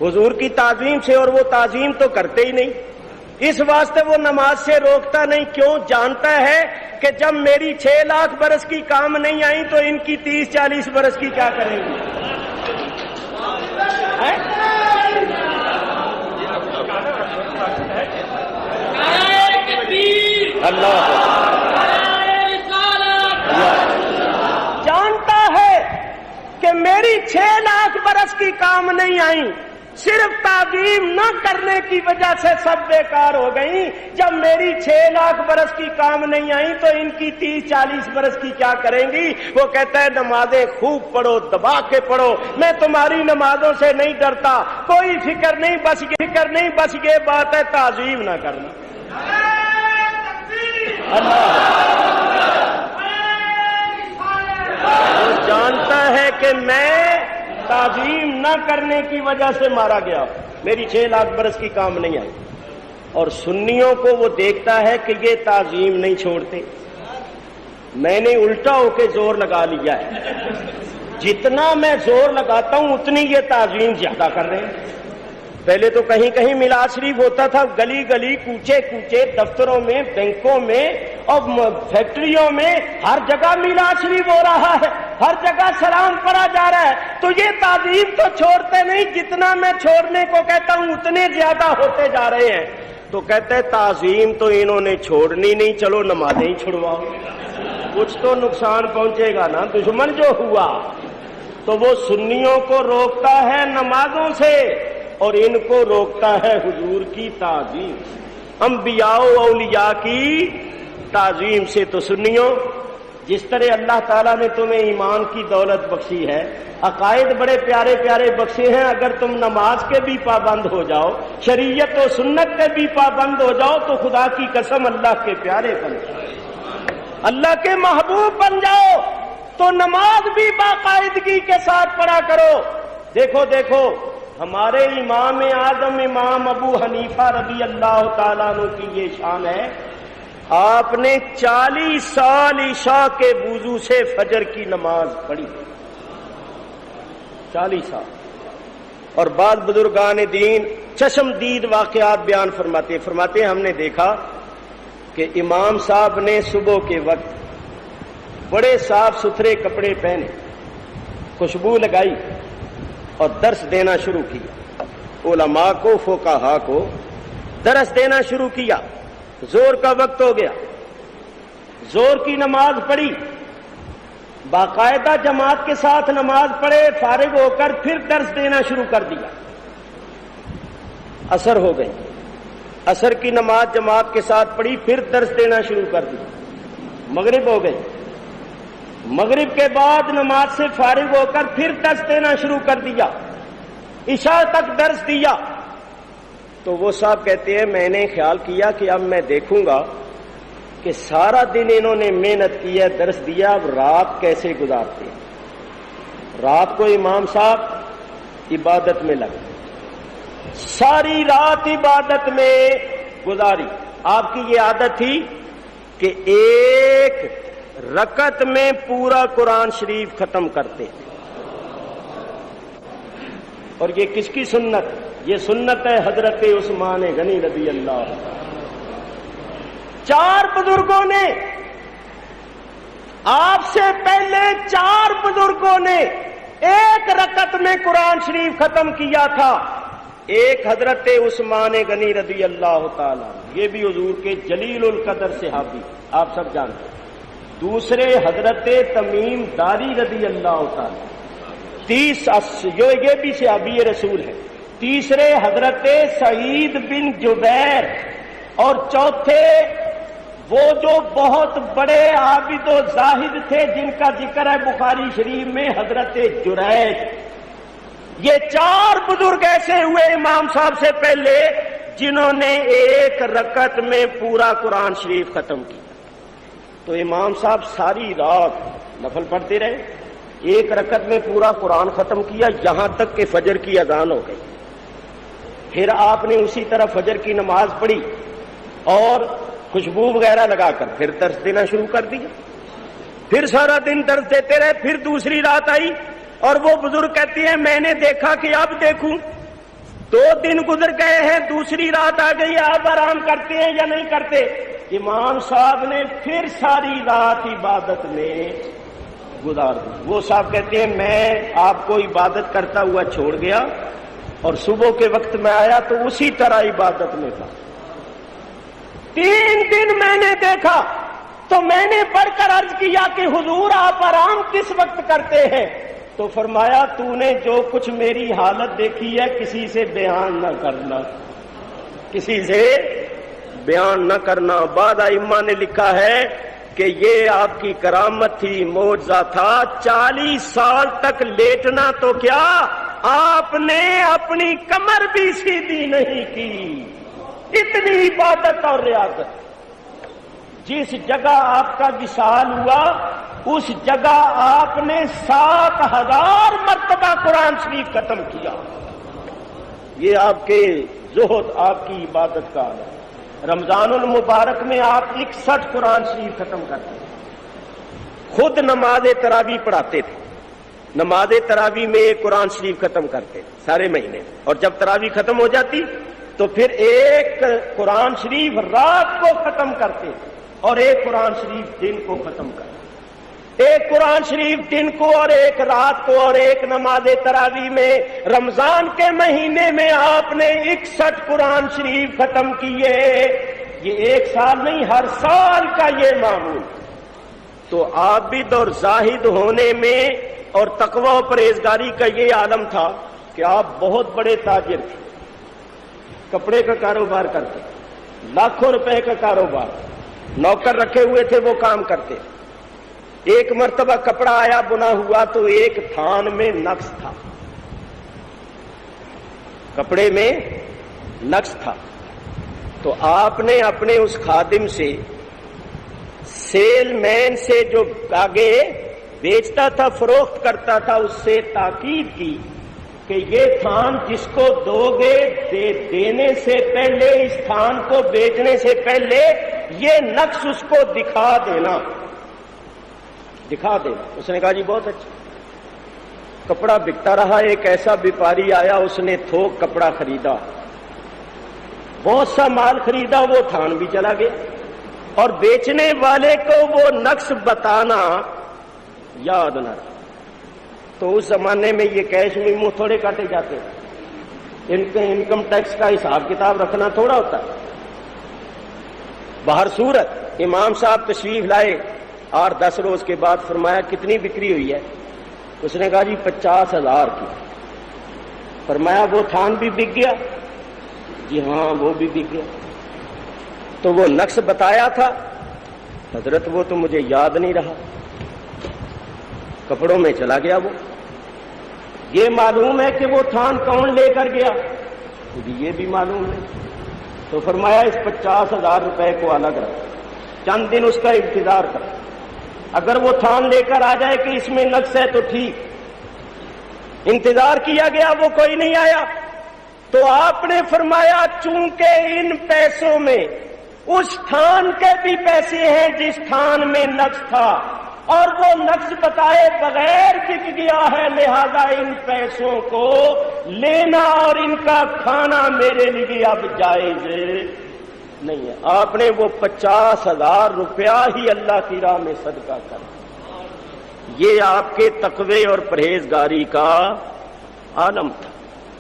حضور کی تعظیم سے، اور وہ تعظیم تو کرتے ہی نہیں، اس واسطے وہ نماز سے روکتا نہیں۔ کیوں؟ جانتا ہے کہ جب میری 6 لاکھ برس کی کام نہیں آئی تو ان کی 30-40 برس کی کیا کریں گے؟ اللہ جانتا ہے کہ میری 6 لاکھ برس کی کام نہیں آئی، صرف تعظیم نہ کرنے کی وجہ سے سب بیکار ہو گئی۔ جب میری 6 لاکھ برس کی کام نہیں آئی تو ان کی 30-40 برس کی کیا کریں گی؟ وہ کہتا ہے نمازیں خوب پڑھو، دبا کے پڑھو، میں تمہاری نمازوں سے نہیں ڈرتا، کوئی فکر نہیں، بس یہ بات ہے تعظیم نہ کرنا۔ وہ جانتا ہے کہ میں تعظیم نہ کرنے کی وجہ سے مارا گیا، میری 6 لاکھ برس کی کام نہیں آئی۔ اور سنیوں کو وہ دیکھتا ہے کہ یہ تعظیم نہیں چھوڑتے، میں نے الٹا ہو کے زور لگا لیا ہے، جتنا میں زور لگاتا ہوں اتنی یہ تعظیم زیادہ کر رہے ہیں۔ پہلے تو کہیں کہیں میلاد شریف ہوتا تھا، گلی گلی، کوچے کوچے، دفتروں میں، بینکوں میں اور فیکٹریوں میں ہر جگہ میلاد شریف ہو رہا ہے، ہر جگہ سلام پڑھا جا رہا ہے، تو یہ تعظیم تو چھوڑتے نہیں، جتنا میں چھوڑنے کو کہتا ہوں اتنے زیادہ ہوتے جا رہے ہیں۔ تو کہتے ہیں تعظیم تو انہوں نے چھوڑنی نہیں، چلو نمازیں ہی چھڑواؤ، کچھ تو نقصان پہنچے گا نا، دشمن جو ہوا۔ تو وہ سنیوں کو روکتا ہے نمازوں سے اور ان کو روکتا ہے حضور کی تعظیم، انبیاء و اولیاء کی تعظیم سے۔ تو سنیوں، جس طرح اللہ تعالیٰ نے تمہیں ایمان کی دولت بخشی ہے، عقائد بڑے پیارے پیارے بخشے ہیں، اگر تم نماز کے بھی پابند ہو جاؤ، شریعت و سنت کے بھی پابند ہو جاؤ، تو خدا کی قسم اللہ کے پیارے بن جاؤ، اللہ کے محبوب بن جاؤ، تو نماز بھی باقاعدگی کے ساتھ پڑھا کرو۔ دیکھو دیکھو، ہمارے امام اعظم امام ابو حنیفہ رضی اللہ تعالیٰ عنہ کی یہ شان ہے، آپ نے 40 سال عشاء کے وضو سے فجر کی نماز پڑھی، 40 سال۔ اور بعض بزرگان دین چشمدید واقعات بیان فرماتے ہم نے دیکھا کہ امام صاحب نے صبح کے وقت بڑے صاف ستھرے کپڑے پہنے، خوشبو لگائی اور درس دینا شروع کیا، علماء کو، فقہا کو درس دینا شروع کیا۔ زور کا وقت ہو گیا، زور کی نماز پڑھی، باقاعدہ جماعت کے ساتھ نماز پڑھے، فارغ ہو کر پھر درس دینا شروع کر دیا۔ عصر ہو گئی، عصر کی نماز جماعت کے ساتھ پڑھی، پھر درس دینا شروع کر دیا۔ مغرب ہو گئی، مغرب کے بعد نماز سے فارغ ہو کر پھر درس دینا شروع کر دیا، عشاء تک درس دیا۔ تو وہ صاحب کہتے ہیں میں نے خیال کیا کہ اب میں دیکھوں گا کہ سارا دن انہوں نے محنت کی ہے، درس دیا، اب رات کیسے گزارتے ہیں۔ رات کو امام صاحب عبادت میں لگے، ساری رات عبادت میں گزاری۔ آپ کی یہ عادت تھی کہ ایک رکعت میں پورا قرآن شریف ختم کرتے، اور یہ کس کی سنت؟ یہ سنت ہے حضرت عثمان غنی رضی اللہ عنہ۔ 4 بزرگوں نے، آپ سے پہلے 4 بزرگوں نے ایک رکعت میں قرآن شریف ختم کیا تھا۔ ایک حضرت عثمان غنی رضی اللہ تعالی، یہ بھی حضور کے جلیل القدر صحابی، آپ سب جانتے ہیں۔ دوسرے حضرت تمیم داری رضی اللہ تعالی، یہ بھی صحابی رسول ہے۔ تیسرے حضرت سعید بن جبیر، اور چوتھے وہ جو بہت بڑے عابد و زاہد تھے جن کا ذکر ہے بخاری شریف میں، حضرت جریج۔ یہ 4 بزرگ ایسے ہوئے امام صاحب سے پہلے جنہوں نے ایک رکعت میں پورا قرآن شریف ختم کیا۔ تو امام صاحب ساری رات نفل پڑھتے رہے. ایک رکعت میں پورا قرآن ختم کیا یہاں تک کہ فجر کی اذان ہو گئی. پھر آپ نے اسی طرح فجر کی نماز پڑھی اور خوشبو وغیرہ لگا کر پھر درس دینا شروع کر دیا. پھر سارا دن درس دیتے رہے. پھر دوسری رات آئی اور وہ بزرگ کہتی ہے میں نے دیکھا کہ اب دیکھوں. 2 دن گزر گئے ہیں, دوسری رات آ گئی, آپ آرام کرتے ہیں یا نہیں کرتے؟ امام صاحب نے پھر ساری رات عبادت میں گزار دی. وہ صاحب کہتے ہیں میں آپ کو عبادت کرتا ہوا چھوڑ گیا اور صبح کے وقت میں آیا تو اسی طرح عبادت میں تھا. 3 دن میں نے دیکھا تو میں نے پڑھ کر عرض کیا کہ حضور آپ آرام کس وقت کرتے ہیں؟ تو فرمایا تو نے جو کچھ میری حالت دیکھی ہے کسی سے بیان نہ کرنا, کسی سے بیان نہ کرنا. بعد ائمہ نے لکھا ہے کہ یہ آپ کی کرامت تھی, معجزہ تھا. 40 سال تک لیٹنا تو کیا, آپ نے اپنی کمر بھی سیدھی نہیں کی. اتنی عبادت اور ریاضت. جس جگہ آپ کا وصال ہوا اس جگہ آپ نے 7000 مرتبہ قرآن شریف ختم کیا. یہ آپ کے زہد, آپ کی عبادت کا عالم. رمضان المبارک میں آپ 61 قرآن شریف ختم کرتے ہیں. خود نماز تراویح پڑھاتے تھے. نماز تراویح میں ایک قرآن شریف ختم کرتے سارے مہینے, اور جب تراویح ختم ہو جاتی تو پھر ایک قرآن شریف رات کو ختم کرتے اور ایک قرآن شریف دن کو ختم کرتے. ایک قرآن شریف دن کو اور ایک رات کو, اور ایک نماز تراویح میں. رمضان کے مہینے میں آپ نے 61 قرآن شریف ختم کیے. یہ ایک سال نہیں, ہر سال کا یہ معمول. تو عابد اور زاہد ہونے میں اور تقوی و پرہیزگاری کا یہ عالم تھا کہ آپ بہت بڑے تاجر تھے, کپڑے کا کاروبار کرتے, لاکھوں روپے کا کاروبار, نوکر رکھے ہوئے تھے وہ کام کرتے. ایک مرتبہ کپڑا آیا بنا ہوا تو ایک تھان میں نقص تھا, کپڑے میں نقص تھا. تو آپ نے اپنے اس خادم سے, سیل مین سے جو آگے بیچتا تھا فروخت کرتا تھا, اس سے تاکید کی کہ یہ تھان جس کو دو گے دینے سے پہلے, اس تھان کو بیچنے سے پہلے یہ نقص اس کو دکھا دینا. اس نے کہا جی بہت اچھا. کپڑا بکتا رہا. ایک ایسا بیپاری آیا, اس نے تھوک کپڑا خریدا, بہت سا مال خریدا, وہ تھان بھی چلا گیا. اور بیچنے والے کو وہ نقص بتانا یاد نہ رہا. تو اس زمانے میں یہ کیش میں منہ تھوڑے کاٹے جاتے, انکم ٹیکس کا حساب کتاب رکھنا تھوڑا ہوتا ہے. باہر صورت امام صاحب تشریف لائے 8-10 روز کے بعد. فرمایا کتنی بکری ہوئی ہے؟ اس نے کہا جی 50,000 کی. فرمایا وہ تھان بھی بک گیا؟ جی ہاں وہ بھی بک گیا. تو وہ نقص بتایا تھا؟ حضرت وہ تو مجھے یاد نہیں رہا, کپڑوں میں چلا گیا. وہ یہ معلوم ہے کہ وہ تھان کون لے کر گیا؟ یہ بھی معلوم ہے. تو فرمایا اس 50,000 روپے کو الگ رکھ, چند دن اس کا انتظار کر. اگر وہ تھان لے کر آ جائے کہ اس میں نقص ہے تو ٹھیک. انتظار کیا گیا, وہ کوئی نہیں آیا. تو آپ نے فرمایا چونکہ ان پیسوں میں اس تھان کے بھی پیسے ہیں جس تھان میں نقص تھا, اور وہ نقص بتائے بغیر بک گیا ہے, لہذا ان پیسوں کو لینا اور ان کا کھانا میرے لیے اب جائز نہیں ہے. آپ نے وہ 50,000 روپیہ ہی اللہ کی راہ میں صدقہ کر. یہ آپ کے تقوی اور پرہیزگاری کا عالم تھا.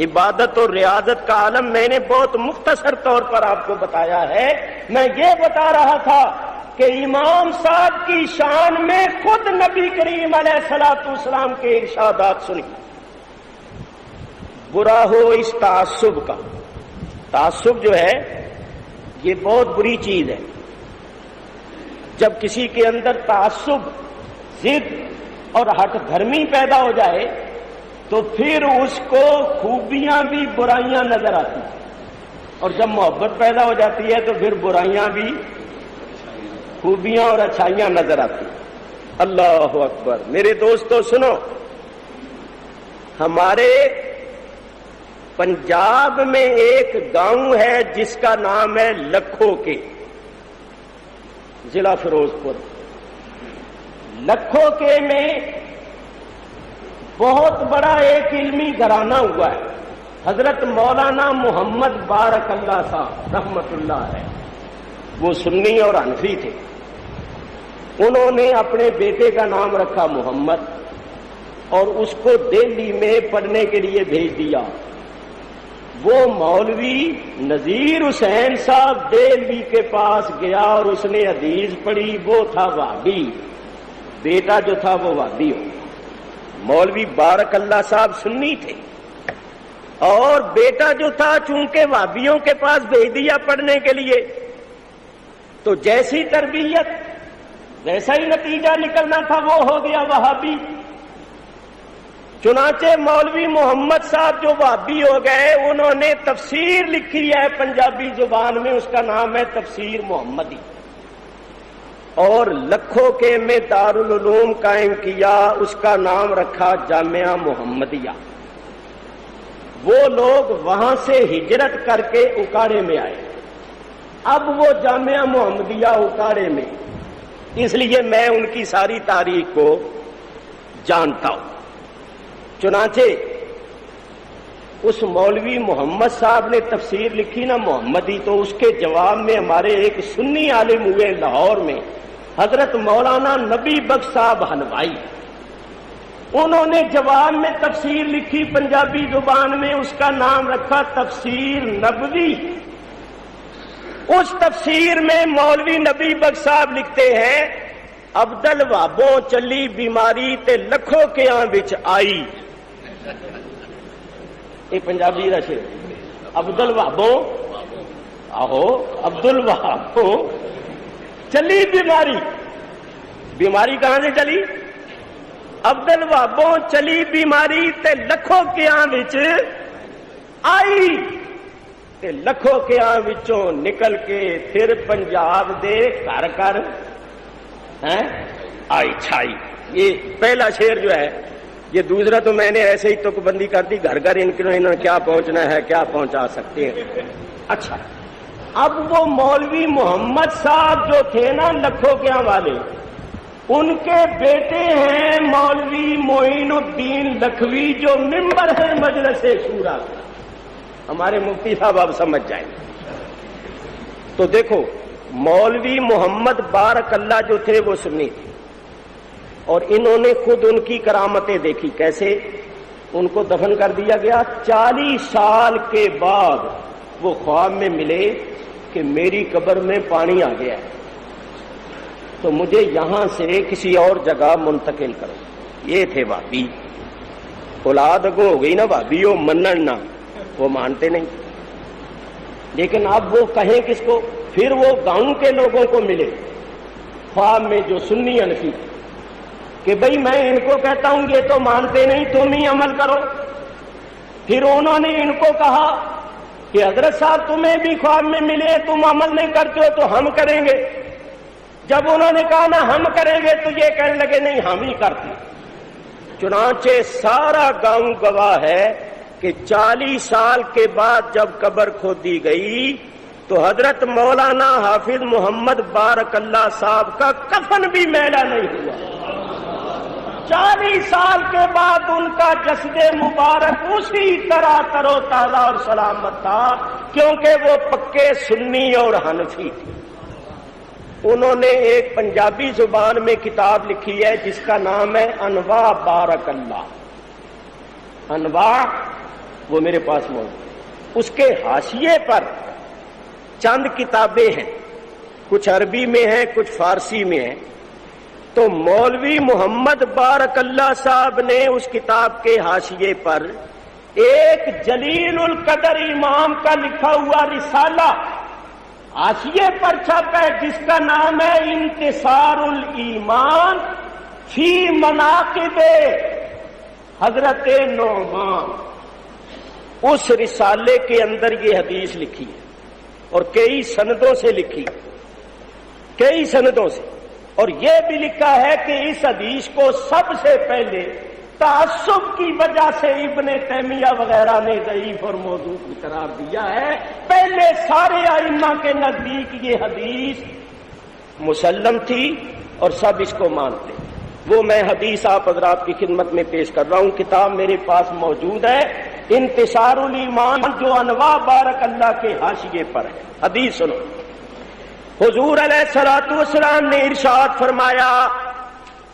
عبادت اور ریاضت کا عالم میں نے بہت مختصر طور پر آپ کو بتایا ہے. میں یہ بتا رہا تھا کہ امام صاحب کی شان میں خود نبی کریم علیہ الصلوۃ والسلام کے ارشادات سنی. برا ہو اس تعصب کا. تعصب جو ہے یہ بہت بری چیز ہے. جب کسی کے اندر تعصب, ضد اور ہٹ دھرمی پیدا ہو جائے تو پھر اس کو خوبیاں بھی برائیاں نظر آتی ہیں, اور جب محبت پیدا ہو جاتی ہے تو پھر برائیاں بھی خوبیاں اور اچھائیاں نظر آتی ہیں. اللہ اکبر. میرے دوستو سنو، ہمارے پنجاب میں ایک گاؤں ہے جس کا نام ہے لکھو کے، ضلع فیروز پور. لکھو کے میں بہت بڑا ایک علمی گھرانہ ہوا ہے. حضرت مولانا محمد بارک اللہ صاحب رحمت اللہ علیہ، وہ سنی اور حنفی تھے. انہوں نے اپنے بیٹے کا نام رکھا محمد اور اس کو دہلی میں پڑھنے کے لیے بھیج دیا. وہ مولوی نذیر حسین صاحب دہلی کے پاس گیا اور اس نے حدیث پڑھی. وہ تھا وہابی، بیٹا جو تھا وہ وہابی ہو. مولوی بارک اللہ صاحب سنی تھے اور بیٹا جو تھا چونکہ وہابیوں کے پاس بھیج دیا پڑھنے کے لیے، تو جیسی تربیت ویسا ہی نتیجہ نکلنا تھا، وہ ہو گیا وہابی. چنانچہ مولوی محمد صاحب جو وہابی ہو گئے، انہوں نے تفسیر لکھی ہے پنجابی زبان میں، اس کا نام ہے تفسیر محمدی. اور لکھو کے میں دارالعلوم قائم کیا، اس کا نام رکھا جامعہ محمدیہ. وہ لوگ وہاں سے ہجرت کر کے اکاڑے میں آئے. اب وہ جامعہ محمدیہ اکاڑے میں، اس لیے میں ان کی ساری تاریخ کو جانتا ہوں. چنانچہ اس مولوی محمد صاحب نے تفسیر لکھی نا محمدی، تو اس کے جواب میں ہمارے ایک سنی عالم ہوئے لاہور میں، حضرت مولانا نبی بخش صاحب حلوائی. انہوں نے جواب میں تفسیر لکھی پنجابی زبان میں، اس کا نام رکھا تفسیر نبوی. اس تفسیر میں مولوی نبی بخش صاحب لکھتے ہیں، ابدل وابوں چلی بیماری تے لکھوں کے آن بچ آئی. یہ پنجابی کا شعر. ابدل وابوں، آہو عبدل وہابوں چلی بیماری. بیماری کہاں سے چلی؟ عبدل وہابوں چلی بیماری تے لکھوں کے آن بچ آئی. تے لکھوں کے آن وچوں نکل کے پھر پنجاب دے گھر گھر آئی چھائی. یہ پہلا شعر جو ہے. یہ دوسرا تو میں نے ایسے ہی تک بندی کر دی، گھر گھر انہوں نے کیا پہنچنا ہے، کیا پہنچا سکتے ہیں. اچھا، اب وہ مولوی محمد صاحب جو تھے نا لکھوں کے والے، ان کے بیٹے ہیں مولوی معین الدین لکھوی، جو ممبر ہے مجلس شورا. ہمارے مفتی صاحب آپ سمجھ جائیں. تو دیکھو، مولوی محمد بارک اللہ جو تھے وہ سنی تھے، اور انہوں نے خود ان کی کرامتیں دیکھی. کیسے؟ ان کو دفن کر دیا گیا. 40 سال کے بعد وہ خواب میں ملے کہ میری قبر میں پانی آ گیا ہے، تو مجھے یہاں سے کسی اور جگہ منتقل کرو. یہ تھے وہابی. اولاد اگوں ہو گئی نا وہابی، وہ منن نہ، وہ مانتے نہیں. لیکن اب وہ کہیں کس کو؟ پھر وہ گاؤں کے لوگوں کو ملے خواب میں جو سنی حنفی، کہ بھئی میں ان کو کہتا ہوں یہ تو مانتے نہیں، تم ہی عمل کرو. پھر انہوں نے ان کو کہا کہ حضرت صاحب تمہیں بھی خواب میں ملے، تم عمل نہیں کرتے ہو تو ہم کریں گے. جب انہوں نے کہا نا ہم کریں گے تو یہ کہنے لگے نہیں ہم ہی کرتے. چنانچہ سارا گاؤں گواہ ہے کہ 40 سال کے بعد جب قبر کھودی گئی تو حضرت مولانا حافظ محمد بارک اللہ صاحب کا کفن بھی میلا نہیں ہوا. 40 سال کے بعد ان کا جسد مبارک اسی طرح تر و تازہ اور سلامت تھا، کیونکہ وہ پکے سنی اور حنفی تھے. انہوں نے ایک پنجابی زبان میں کتاب لکھی ہے جس کا نام ہے انواع بارک اللہ. انواع وہ میرے پاس موجود. اس کے حاشیے پر چند کتابیں ہیں، کچھ عربی میں ہیں کچھ فارسی میں ہیں. تو مولوی محمد بارک اللہ صاحب نے اس کتاب کے حاشیے پر ایک جلیل القدر امام کا لکھا ہوا رسالہ حاشیے پر چھپا ہے جس کا نام ہے انتصار الایمان فی مناقب حضرت نعمان. اس رسالے کے اندر یہ حدیث لکھی ہے اور کئی سندوں سے لکھی، کئی سندوں سے. اور یہ بھی لکھا ہے کہ اس حدیث کو سب سے پہلے تعصب کی وجہ سے ابن تیمیہ وغیرہ نے ضعیف اور موضوع قرار دیا ہے. پہلے سارے ائمہ کے نزدیک یہ حدیث مسلم تھی اور سب اس کو مانتے. وہ میں حدیث آپ حضرات کی خدمت میں پیش کر رہا ہوں. کتاب میرے پاس موجود ہے، انتصار الایمان، جو انواع بارک اللہ کے حاشیے پر ہے. حدیث سنو. حضور علیہ الصلوۃ والسلام نے ارشاد فرمایا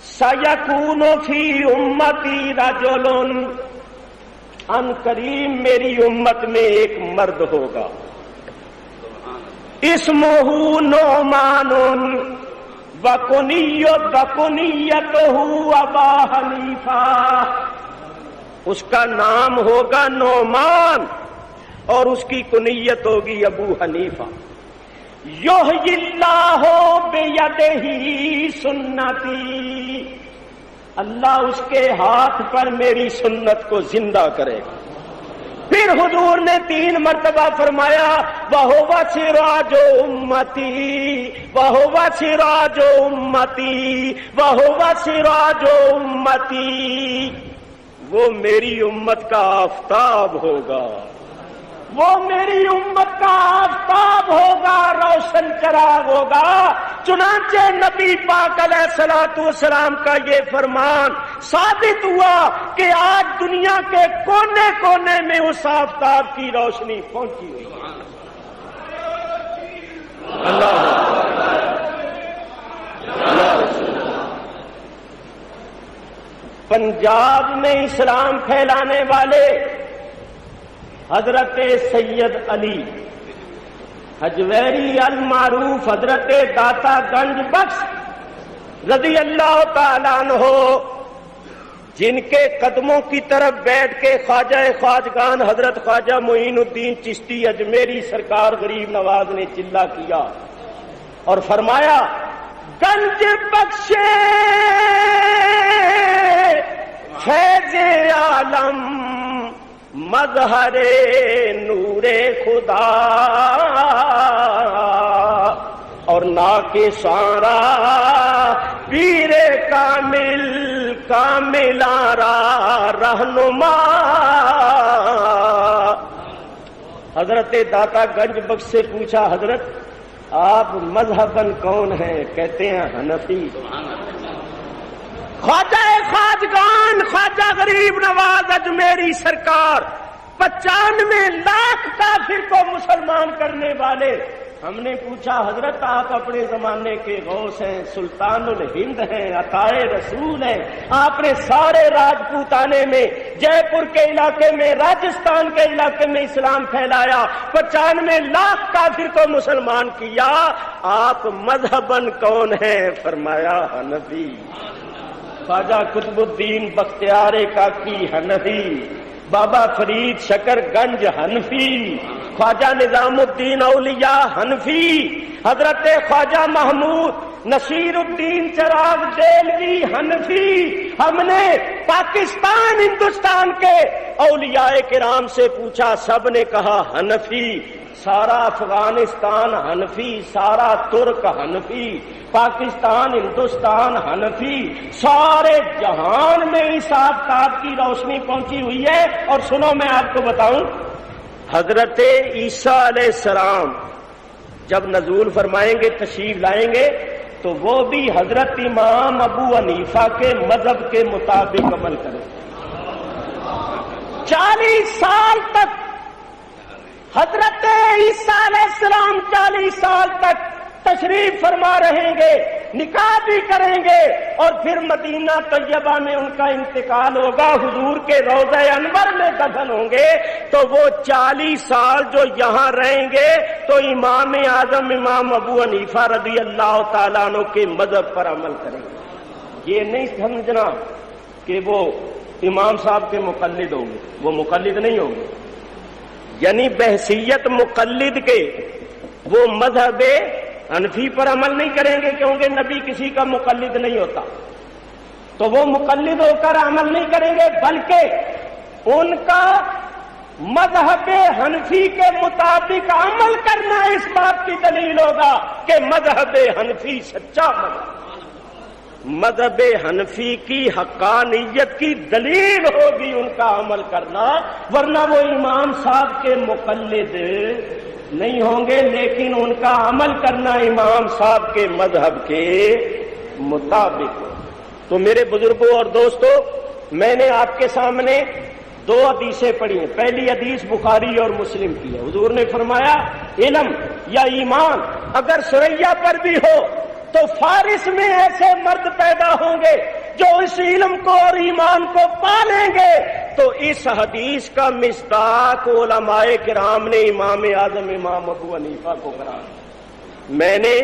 سَيَكُونُ فِي أُمَّتِي رَجُلٌ، ان قریب میری امت میں ایک مرد ہوگا، اسمہ نعمان وَكُنِيَّتُهُ أَبَا حنیفہ، اس کا نام ہوگا نعمان اور اس کی کنیت ہوگی ابو حنیفہ. یحیی اللہ بیدہ سنتی، اللہ اس کے ہاتھ پر میری سنت کو زندہ کرے. پھر حضور نے 3 مرتبہ فرمایا وَهُوَ سِرَاجُ أُمَّتِي وَهُوَ سِرَاجُ أُمَّتِي وَهُوَ سِرَاجُ أُمَّتِي، وہ میری امت کا آفتاب ہوگا، وہ میری امت کا آفتاب ہوگا، روشن چراغ ہوگا. چنانچہ نبی پاک علیہ الصلوۃ والسلام کا یہ فرمان ثابت ہوا کہ آج دنیا کے کونے کونے میں اس آفتاب کی روشنی پہنچی ہوئی. اللہ پنجاب میں اسلام پھیلانے والے حضرت سید علی حجویری المعروف حضرت داتا گنج بخش رضی اللہ تعالیٰ عنہ، جن کے قدموں کی طرف بیٹھ کے خواجہ خواجگان حضرت خواجہ معین الدین چشتی اجمیری سرکار غریب نواز نے چلہ کیا اور فرمایا گنج بخشے فیض عالم مظہر نور خدا، اور ناکِ سارا پیر کامل کامل آرا رہنما. حضرت داتا گنج بخش سے پوچھا حضرت آپ مذہباً کون ہیں؟ کہتے ہیں حنفی. خواجہ خواجگان خواجہ غریب نواز اجمیری سرکار 95 لاکھ کافر کو مسلمان کرنے والے. ہم نے پوچھا حضرت آپ اپنے زمانے کے غوث ہیں، سلطان الہند ہیں، عطائے رسول ہیں، آپ نے سارے راجپوتانے میں، جے پور کے علاقے میں، راجستھان کے علاقے میں اسلام پھیلایا، 95 لاکھ کافر کو مسلمان کیا. آپ مذہباً کون ہیں؟ فرمایا حنفی. خواجہ قطب الدین بختیار کاکی حنفی، بابا فرید شکر گنج حنفی، خواجہ نظام الدین اولیاء حنفی، حضرت خواجہ محمود نصیر الدین چراغ دہلوی حنفی. ہم نے پاکستان ہندوستان کے اولیاء کرام سے پوچھا، سب نے کہا حنفی. سارا افغانستان حنفی، سارا ترک حنفی، پاکستان ہندوستان حنفی، سارے جہان میں اس آفتاب کی روشنی پہنچی ہوئی ہے. اور سنو میں آپ کو بتاؤں، حضرت عیسیٰ علیہ السلام جب نزول فرمائیں گے، تشریف لائیں گے، تو وہ بھی حضرت امام ابو حنیفہ کے مذہب کے مطابق عمل کریں. 40 سال تک حضرت عیسیٰ علیہ السلام 40 سال تک تشریف فرما رہیں گے، نکاح بھی کریں گے، اور پھر مدینہ طیبہ میں ان کا انتقال ہوگا، حضور کے روضہ انور میں دفن ہوں گے. تو وہ 40 سال جو یہاں رہیں گے تو امام اعظم امام ابو حنیفہ رضی اللہ تعالیٰ عنہ کے مذہب پر عمل کریں گے. یہ نہیں سمجھنا کہ وہ امام صاحب کے مقلد ہوں گے، وہ مقلد نہیں ہوں گے، یعنی بحیثیت مقلد کے وہ مذہب حنفی پر عمل نہیں کریں گے، کیونکہ نبی کسی کا مقلد نہیں ہوتا، تو وہ مقلد ہو کر عمل نہیں کریں گے، بلکہ ان کا مذہب حنفی کے مطابق عمل کرنا اس بات کی دلیل ہوگا کہ مذہب حنفی سچا مذہب. مذہب حنفی کی حقانیت کی دلیل ہوگی ان کا عمل کرنا، ورنہ وہ امام صاحب کے مقلد نہیں ہوں گے، لیکن ان کا عمل کرنا امام صاحب کے مذہب کے مطابق ہو۔ تو میرے بزرگوں اور دوستو، میں نے آپ کے سامنے دو حدیثیں پڑھی ہیں۔ پہلی حدیث بخاری اور مسلم کی ہے۔ حضور نے فرمایا علم یا ایمان اگر ثریا پر بھی ہو تو فارس میں ایسے مرد پیدا ہوں گے جو اس علم کو اور ایمان کو پالیں گے۔ تو اس حدیث کا مصداق علماء کرام نے امام اعظم امام ابو حنیفہ کو قرار دیا۔ میں نے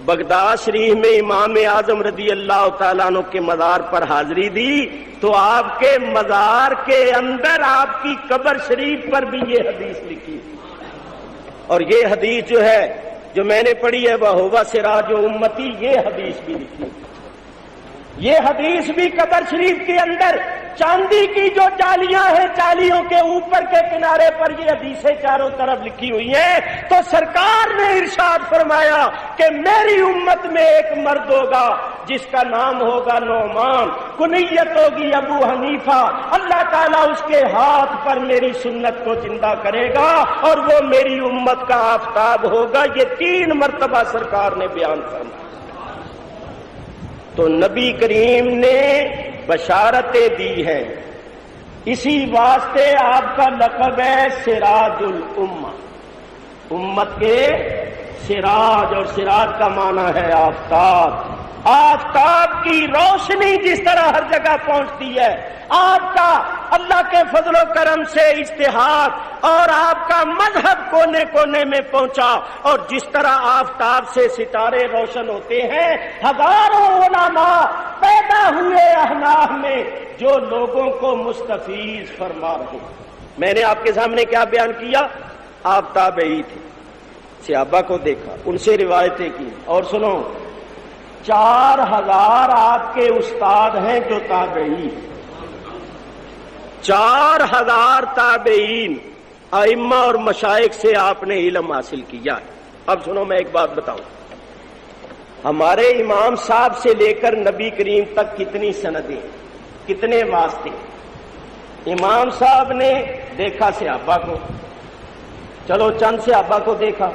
بغداد شریف میں امام اعظم رضی اللہ تعالیٰ عنہ کے مزار پر حاضری دی تو آپ کے مزار کے اندر آپ کی قبر شریف پر بھی یہ حدیث لکھی، اور یہ حدیث جو ہے جو میں نے پڑھی ہے وہ سراج امتی، یہ حدیث بھی لکھی، یہ حدیث بھی قبر شریف کے اندر چاندی کی جو جالیاں ہیں، جالیوں کے اوپر کے کنارے پر یہ حدیثیں چاروں طرف لکھی ہوئی ہیں۔ تو سرکار نے ارشاد فرمایا کہ میری امت میں ایک مرد ہوگا جس کا نام ہوگا نعمان، کنیت ہوگی ابو حنیفہ، اللہ تعالیٰ اس کے ہاتھ پر میری سنت کو زندہ کرے گا اور وہ میری امت کا آفتاب ہوگا۔ یہ 3 مرتبہ سرکار نے بیان فرمایا۔ تو نبی کریم نے بشارتیں دی ہیں، اسی واسطے آپ کا لقب ہے سراج الامہ، امت کے سراج، اور سراج کا معنی ہے آفتاب۔ آفتاب کی روشنی جس طرح ہر جگہ پہنچتی ہے، آپ کا اللہ کے فضل و کرم سے اجتہاد اور آپ کا مذہب کونے کونے میں پہنچا، اور جس طرح آفتاب سے ستارے روشن ہوتے ہیں، ہزاروں علماء پیدا ہوئے احناف میں جو لوگوں کو مستفیض فرما رہے ہیں۔ میں نے آپ کے سامنے کیا بیان کیا؟ آپ تابعی تھے، صحابہ کو دیکھا، ان سے روایتیں کی، اور سنو 4000 آپ کے استاد ہیں جو تابعی، 4000 تابعین ائمہ اور مشائخ سے آپ نے علم حاصل کیا ہے۔ اب سنو میں ایک بات بتاؤں، ہمارے امام صاحب سے لے کر نبی کریم تک کتنی سندیں، کتنے واسطے؟ امام صاحب نے دیکھا صحابہ کو، چلو چند صحابہ کو دیکھا،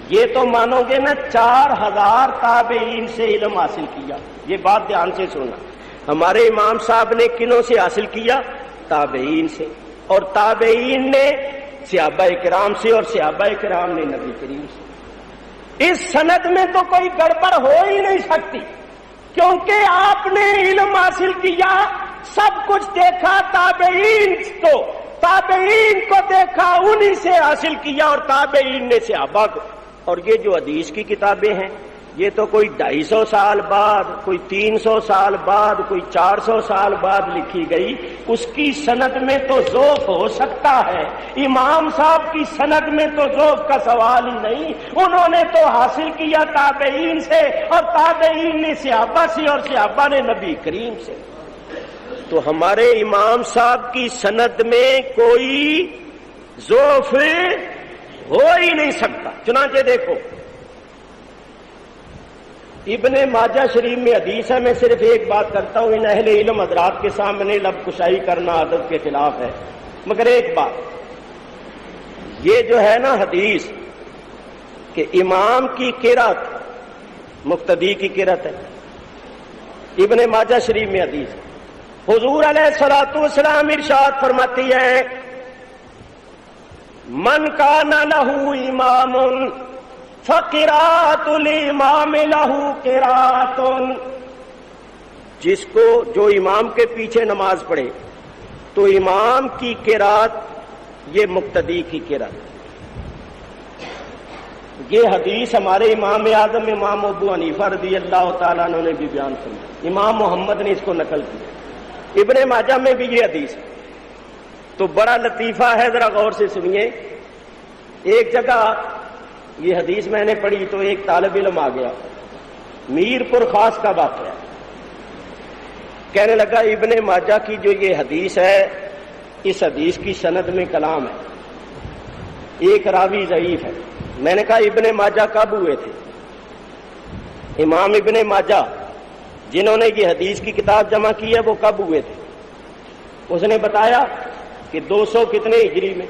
یہ تو مانو گے نا 4000 تابعین سے علم حاصل کیا۔ یہ بات دھیان سے سننا، ہمارے امام صاحب نے کنوں سے حاصل کیا؟ تابعین سے، اور تابعین نے صحابہ کرام سے، اور صحابہ کرام نے نبی کریم سے۔ اس سند میں تو کوئی گڑبڑ ہو ہی نہیں سکتی، کیونکہ آپ نے علم حاصل کیا، سب کچھ دیکھا، تابعین کو دیکھا، انہی سے حاصل کیا، اور تابعین نے صحابہ کو۔ اور یہ جو حدیث کی کتابیں ہیں، یہ تو کوئی 250 سال بعد، کوئی 300 سال بعد، کوئی 400 سال بعد لکھی گئی، اس کی سند میں تو ذوق ہو سکتا ہے، امام صاحب کی سند میں تو ذوق کا سوال ہی نہیں۔ انہوں نے تو حاصل کیا تابعین سے، اور تابعین نے صحابہ سے، اور صحابہ نے نبی کریم سے۔ تو ہمارے امام صاحب کی سند میں کوئی ضعف ہو ہی نہیں سکتا۔ چنانچہ دیکھو ابن ماجہ شریف میں حدیث ہے، میں صرف ایک بات کرتا ہوں، ان اہل علم حضرات کے سامنے لب کشائی کرنا عادت کے خلاف ہے، مگر ایک بات، یہ جو ہے نا حدیث کہ امام کی قرات مقتدی کی قرات ہے، ابن ماجہ شریف میں حدیث ہے، حضور علیہ الصلوۃ والسلام ارشاد فرماتی ہے من کان لہ امام فقراۃ الامام لہ قراۃ، جس کو جو امام کے پیچھے نماز پڑھے تو امام کی قرات یہ مقتدی کی قرات۔ یہ حدیث ہمارے امام اعظم امام ابو حنیفہ رضی اللہ تعالیٰ عنہ نے بھی بیان فرمائی، امام محمد نے اس کو نقل کیا، ابن ماجہ میں بھی یہ حدیث ہے۔ تو بڑا لطیفہ ہے، ذرا غور سے سنیے۔ ایک جگہ یہ حدیث میں نے پڑھی تو ایک طالب علم آ گیا، میر پور خاص کا واقعہ، کہنے لگا ابن ماجہ کی جو یہ حدیث ہے، اس حدیث کی سند میں کلام ہے، ایک راوی ضعیف ہے۔ میں نے کہا ابن ماجہ کب ہوئے تھے؟ امام ابن ماجہ جنہوں نے یہ حدیث کی کتاب جمع کی ہے وہ کب ہوئے تھے؟ اس نے بتایا کہ 200 کتنے ہجری میں،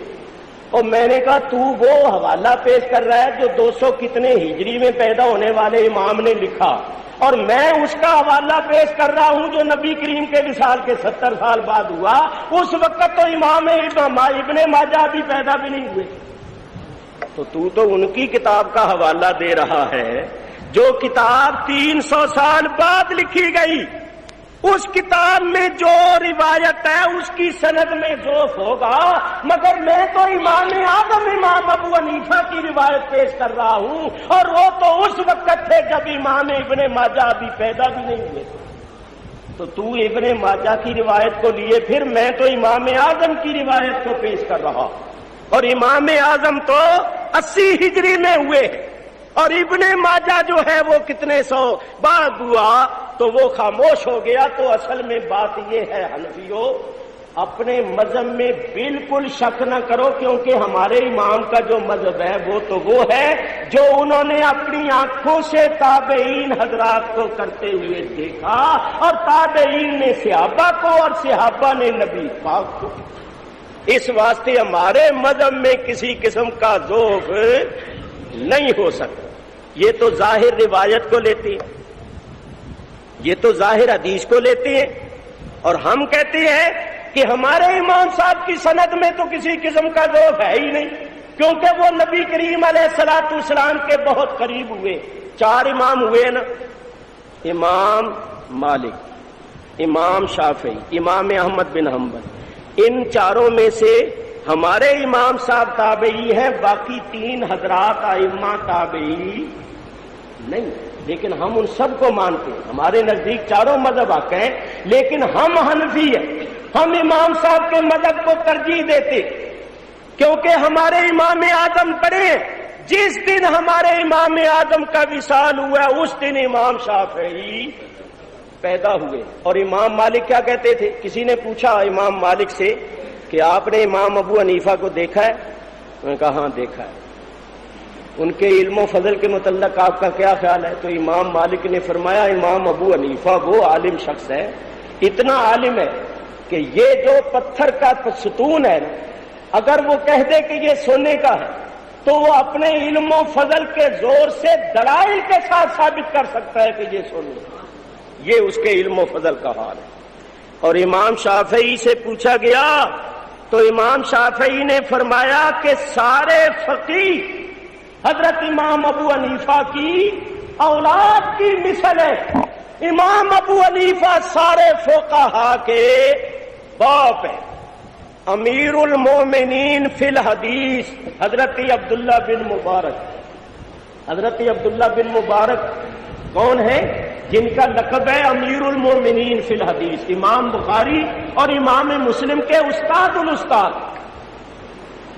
اور میں نے کہا تو وہ حوالہ پیش کر رہا ہے جو 200 کتنے ہجری میں پیدا ہونے والے امام نے لکھا، اور میں اس کا حوالہ پیش کر رہا ہوں جو نبی کریم کے وصال کے 70 سال بعد ہوا۔ اس وقت تو امام ابن ماجہ بھی پیدا بھی نہیں ہوئے، تو ان کی کتاب کا حوالہ دے رہا ہے جو کتاب 300 سال بعد لکھی گئی۔ اس کتاب میں جو روایت ہے اس کی سند میں ضعف ہوگا، مگر میں تو امام اعظم امام ابو حنیفہ کی روایت پیش کر رہا ہوں، اور وہ تو اس وقت تھے جب امام ابن ماجہ ابھی پیدا بھی نہیں ہوئے۔ تو ابن ماجہ کی روایت کو لیے پھر میں تو امام اعظم کی روایت کو پیش کر رہا، اور امام اعظم تو 80 ہجری میں ہوئے، اور ابن ماجہ جو ہے وہ کتنے سو بعد ہوا، تو وہ خاموش ہو گیا۔ تو اصل میں بات یہ ہے حنفیوں، اپنے مذہب میں بالکل شک نہ کرو، کیونکہ ہمارے امام کا جو مذہب ہے وہ ہے جو انہوں نے اپنی آنکھوں سے تابعین حضرات کو کرتے ہوئے دیکھا، اور تابعین نے صحابہ کو اور صحابہ نے نبی پاک کو۔ اس واسطے ہمارے مذہب میں کسی قسم کا ذوق نہیں ہو سکتا۔ یہ تو ظاہر روایت کو لیتے ہیں، یہ تو ظاہر حدیث کو لیتے ہیں، اور ہم کہتے ہیں کہ ہمارے امام صاحب کی سند میں تو کسی قسم کا ذوق ہے ہی نہیں، کیونکہ وہ نبی کریم علیہ الصلوۃ والسلام کے بہت قریب ہوئے۔ 4 امام ہوئے نا، امام مالک، امام شافعی، امام احمد بن حنبل، ان چاروں میں سے ہمارے امام صاحب تابعی ہیں، باقی 3 حضرات ائمہ تابعی نہیں، لیکن ہم ان سب کو مانتے ہیں۔ ہمارے نزدیک چاروں مذہب حق ہیں، لیکن ہم حنفی ہیں، ہم امام صاحب کے مذہب کو ترجیح دیتے، کیونکہ ہمارے امام اعظم پڑھے، جس دن ہمارے امام اعظم کا وصال ہوا اس دن امام شافعی پیدا ہوئے۔ اور امام مالک کیا کہتے تھے؟ کسی نے پوچھا امام مالک سے کہ آپ نے امام ابو حنیفہ کو دیکھا ہے؟ انہوں نے کہا ہاں دیکھا ہے۔ ان کے علم و فضل کے متعلق آپ کا کیا خیال ہے؟ تو امام مالک نے فرمایا امام ابو حنیفہ وہ عالم شخص ہے، اتنا عالم ہے کہ یہ جو پتھر کا ستون ہے نا، اگر وہ کہہ دے کہ یہ سونے کا ہے تو وہ اپنے علم و فضل کے زور سے دلائل کے ساتھ ثابت کر سکتا ہے کہ یہ سونے کا ہے۔ یہ اس کے علم و فضل کا حال ہے۔ اور امام شافعی سے پوچھا گیا تو امام شافعی نے فرمایا کہ سارے فقیہ حضرت امام ابو حنیفہ کی اولاد کی مثل ہے۔ امام ابو حنیفہ سارے فقہا کے باپ ہیں۔ امیر المومنین فی الحدیث حضرت عبداللہ بن مبارک، حضرت عبداللہ بن مبارک کون ہے؟ جن کا لقب ہے امیر المومنین فی الحدیث، امام بخاری اور امام مسلم کے استاد الاستاد۔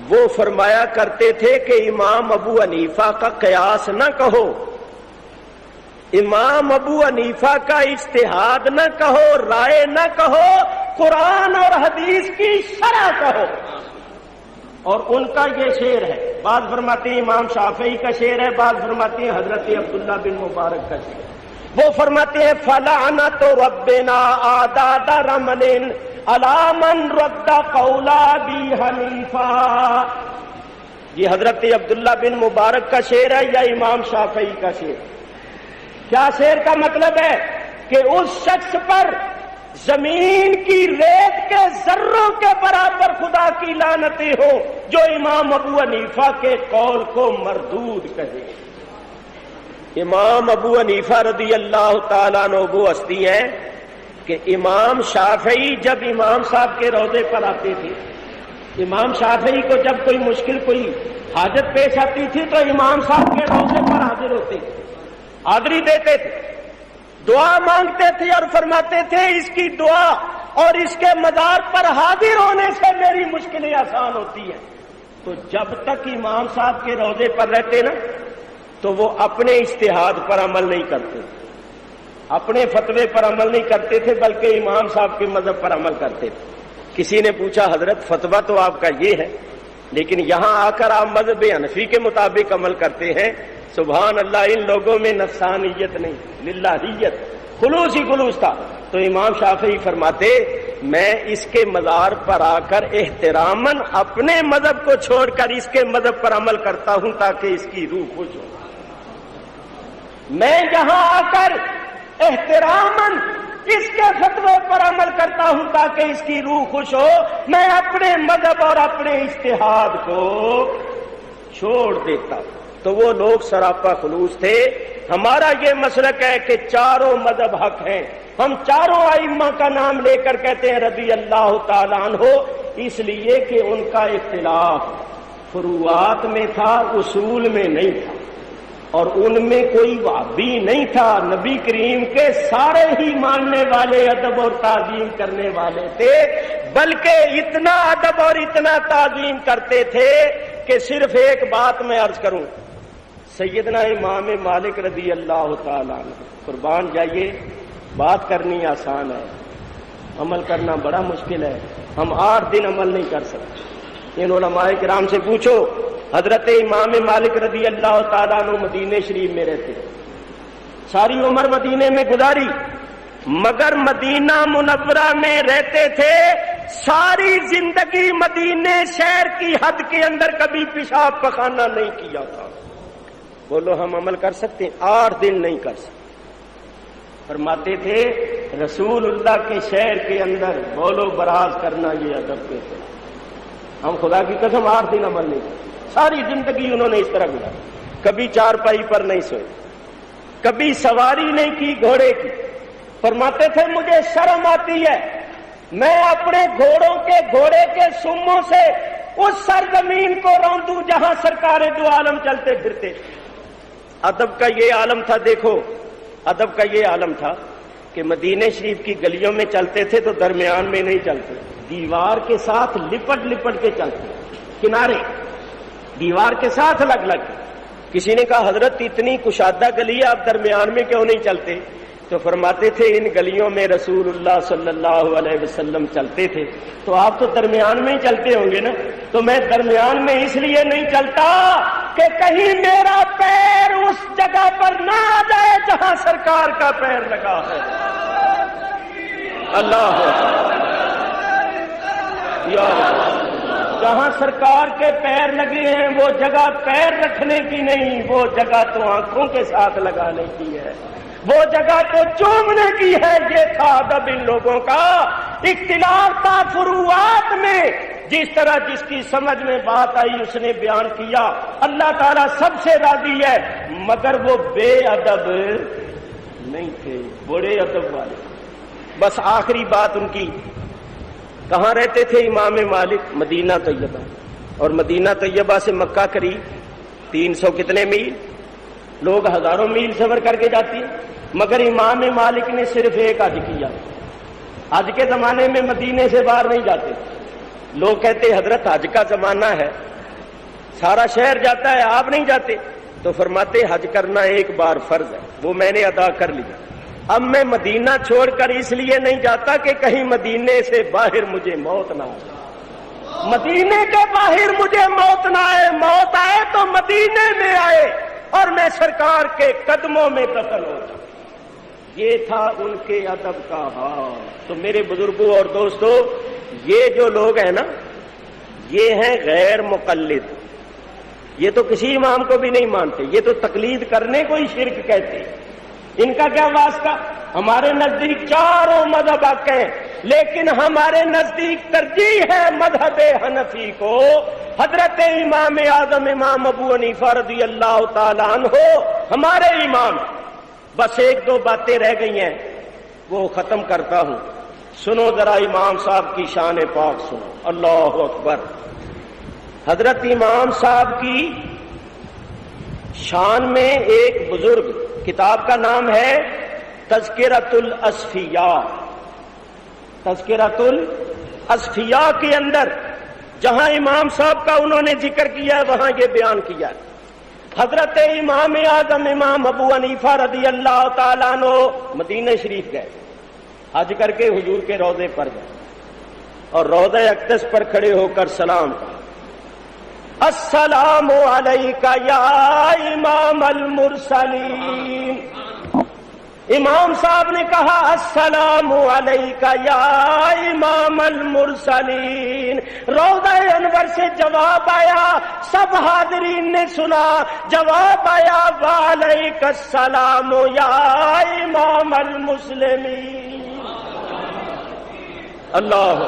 وہ فرمایا کرتے تھے کہ امام ابو حنیفہ کا قیاس نہ کہو، امام ابو حنیفہ کا اجتہاد نہ کہو، رائے نہ کہو، قرآن اور حدیث کی شرح کہو۔ اور ان کا یہ شعر ہے، بعض فرماتے ہیں امام شافعی کا شعر ہے، بعض فرماتے ہیں حضرت عبداللہ بن مبارک کا شعر ہے۔ وہ فرماتے ہیں فلعنت ربنا اعداد رمل علی من رد قول ابی حنیفہ۔ یہ حضرت عبداللہ بن مبارک کا شعر ہے یا امام شافعی کا شعر؟ کیا شعر کا مطلب ہے کہ اس شخص پر زمین کی ریت کے ذروں کے برابر خدا کی لعنتیں ہوں جو امام ابو حنیفہ کے قول کو مردود کہے۔ امام ابو حنیفہ رضی اللہ تعالیٰ عنہ وہ ہستی ہیں کہ امام شافعی جب امام صاحب کے روضے پر آتے تھے، امام شافعی کو جب کوئی مشکل کوئی حاجت پیش آتی تھی تو امام صاحب کے روضے پر حاضر ہوتے تھے، حاضری دیتے تھے، دعا مانگتے تھے اور فرماتے تھے اس کی دعا اور اس کے مزار پر حاضر ہونے سے میری مشکلیں آسان ہوتی ہیں۔ تو جب تک امام صاحب کے روضے پر رہتے نا تو وہ اپنے اجتہاد پر عمل نہیں کرتے، اپنے فتوے پر عمل نہیں کرتے تھے، بلکہ امام صاحب کے مذہب پر عمل کرتے تھے۔ کسی نے پوچھا حضرت فتویٰ تو آپ کا یہ ہے لیکن یہاں آ کر آپ مذہب حنفی کے مطابق عمل کرتے ہیں۔ سبحان اللہ، ان لوگوں میں نفسانیت نہیں، للہیت، خلوص ہی خلوص تھا. تو امام شافعی فرماتے میں اس کے مزار پر آ کر احتراماً اپنے مذہب کو چھوڑ کر اس کے مذہب پر عمل کرتا ہوں تاکہ اس کی روح خوش ہو. میں یہاں آ کر احتراماً اس کے فتوے پر عمل کرتا ہوں تاکہ اس کی روح خوش ہو. میں اپنے مذہب اور اپنے اجتہاد کو چھوڑ دیتا ہوں. تو وہ لوگ سراپا خلوص تھے. ہمارا یہ مسلک ہے کہ چاروں مذہب حق ہیں. ہم چاروں ائمہ کا نام لے کر کہتے ہیں رضی اللہ تعالیٰ عنہ، اس لیے کہ ان کا اختلاف فروعات میں تھا، اصول میں نہیں تھا، اور ان میں کوئی وہابی نہیں تھا. نبی کریم کے سارے ہی ماننے والے، ادب اور تعظیم کرنے والے تھے، بلکہ اتنا ادب اور اتنا تعظیم کرتے تھے کہ صرف ایک بات میں عرض کروں، سیدنا امام مالک رضی اللہ تعالیٰ عنہ، قربان جائیے، بات کرنی آسان ہے، عمل کرنا بڑا مشکل ہے. ہم 8 دن عمل نہیں کر سکتے. ان علماء کرام سے پوچھو، حضرت امام مالک رضی اللہ تعالیٰ عنہ مدینے شریف میں رہتے، ساری عمر مدینے میں گزاری، مگر مدینہ منورہ میں رہتے تھے. ساری زندگی مدینے شہر کی حد کے اندر کبھی پیشاب پخانہ نہیں کیا تھا. بولو ہم عمل کر سکتے ہیں؟ 8 دن نہیں کر سکتے. فرماتے تھے رسول اللہ کے شہر کے اندر بولو براز کرنا یہ ادب کہتے ہیں. ہم خدا کی قسم 8 دن عمل نہیں کرتے. ساری زندگی انہوں نے اس طرح گزاری. کبھی چارپائی پر نہیں سوئے، کبھی سواری نہیں کی گھوڑے کی. فرماتے تھے مجھے شرم آتی ہے میں اپنے گھوڑے کے سموں سے اس سرزمین کو روندوں جہاں سرکار دو عالم چلتے پھرتے. ادب کا یہ عالم تھا. دیکھو ادب کا یہ عالم تھا کہ مدینے شریف کی گلیوں میں چلتے تھے تو درمیان میں نہیں چلتے، دیوار کے ساتھ لپٹ لپٹ کے چلتے، کنارے دیوار کے ساتھ لگ لگ. کسی نے کہا حضرت اتنی کشادہ گلی ہے آپ درمیان میں کیوں نہیں چلتے؟ تو فرماتے تھے ان گلیوں میں رسول اللہ صلی اللہ علیہ وسلم چلتے تھے تو آپ تو درمیان میں ہی چلتے ہوں گے نا. تو میں درمیان میں اس لیے نہیں چلتا کہ کہیں میرا پیر اس جگہ پر نہ آ جائے جہاں سرکار کا پیر لگا ہے. اللہ یا جہاں سرکار کے پیر لگے ہیں وہ جگہ پیر رکھنے کی نہیں، وہ جگہ تو آنکھوں کے ساتھ لگانے کی ہے، وہ جگہ تو چومنے کی ہے. یہ تھا ادب ان لوگوں کا. اختلاف تھا فروعات میں، جس طرح جس کی سمجھ میں بات آئی اس نے بیان کیا. اللہ تعالیٰ سب سے راضی ہے، مگر وہ بے ادب نہیں تھے، بڑے ادب والے. بس آخری بات ان کی، کہاں رہتے تھے امام مالک؟ مدینہ طیبہ. اور مدینہ طیبہ سے مکہ قریب 300 کتنے میل، لوگ ہزاروں میل سفر کر کے جاتی ہیں، مگر امام مالک نے صرف ایک حج کیا. حج کے زمانے میں مدینے سے باہر نہیں جاتے. لوگ کہتے حضرت حج کا زمانہ ہے سارا شہر جاتا ہے آپ نہیں جاتے. تو فرماتے حج کرنا ایک بار فرض ہے، وہ میں نے ادا کر لیا. اب میں مدینہ چھوڑ کر اس لیے نہیں جاتا کہ کہیں مدینے سے باہر مجھے موت نہ آئے. مدینے کے باہر مجھے موت نہ آئے، موت آئے تو مدینے میں آئے اور میں سرکار کے قدموں میں دفن ہو جاؤں. یہ تھا ان کے ادب کا حال. تو میرے بزرگوں اور دوستو، یہ جو لوگ ہیں نا یہ ہیں غیر مقلد. یہ تو کسی امام کو بھی نہیں مانتے، یہ تو تقلید کرنے کو ہی شرک کہتے ہیں. ان کا کیا واسطہ؟ ہمارے نزدیک چاروں مذہب حق ہیں، لیکن ہمارے نزدیک ترجیح ہے مذہب حنفی کو. حضرت امام اعظم امام ابو حنیفہ رضی اللہ تعالیٰ عنہ ہمارے امام. بس 1-2 باتیں رہ گئی ہیں وہ ختم کرتا ہوں. سنو ذرا امام صاحب کی شان پاک سنو. اللہ اکبر. حضرت امام صاحب کی شان میں ایک بزرگ، کتاب کا نام ہے تذکرۃ الاصفیاء. تذکرۃ الاصفیاء کے اندر جہاں امام صاحب کا انہوں نے ذکر کیا ہے وہاں یہ بیان کیا ہے. حضرت امام اعظم امام ابو حنیفہ رضی اللہ تعالیٰ عنہ مدینہ شریف گئے، حج کر کے حضور کے روضے پر گئے اور روضہ اقدس پر کھڑے ہو کر سلام کہا، السلام علیکہ یا امام المرسلین. امام صاحب نے کہا السلام علیکہ یا امام المرسلین. روضہ انور سے جواب آیا، سب حاضرین نے سنا. جواب آیا وعلیکہ السلام یا امام المسلمین. اللہ.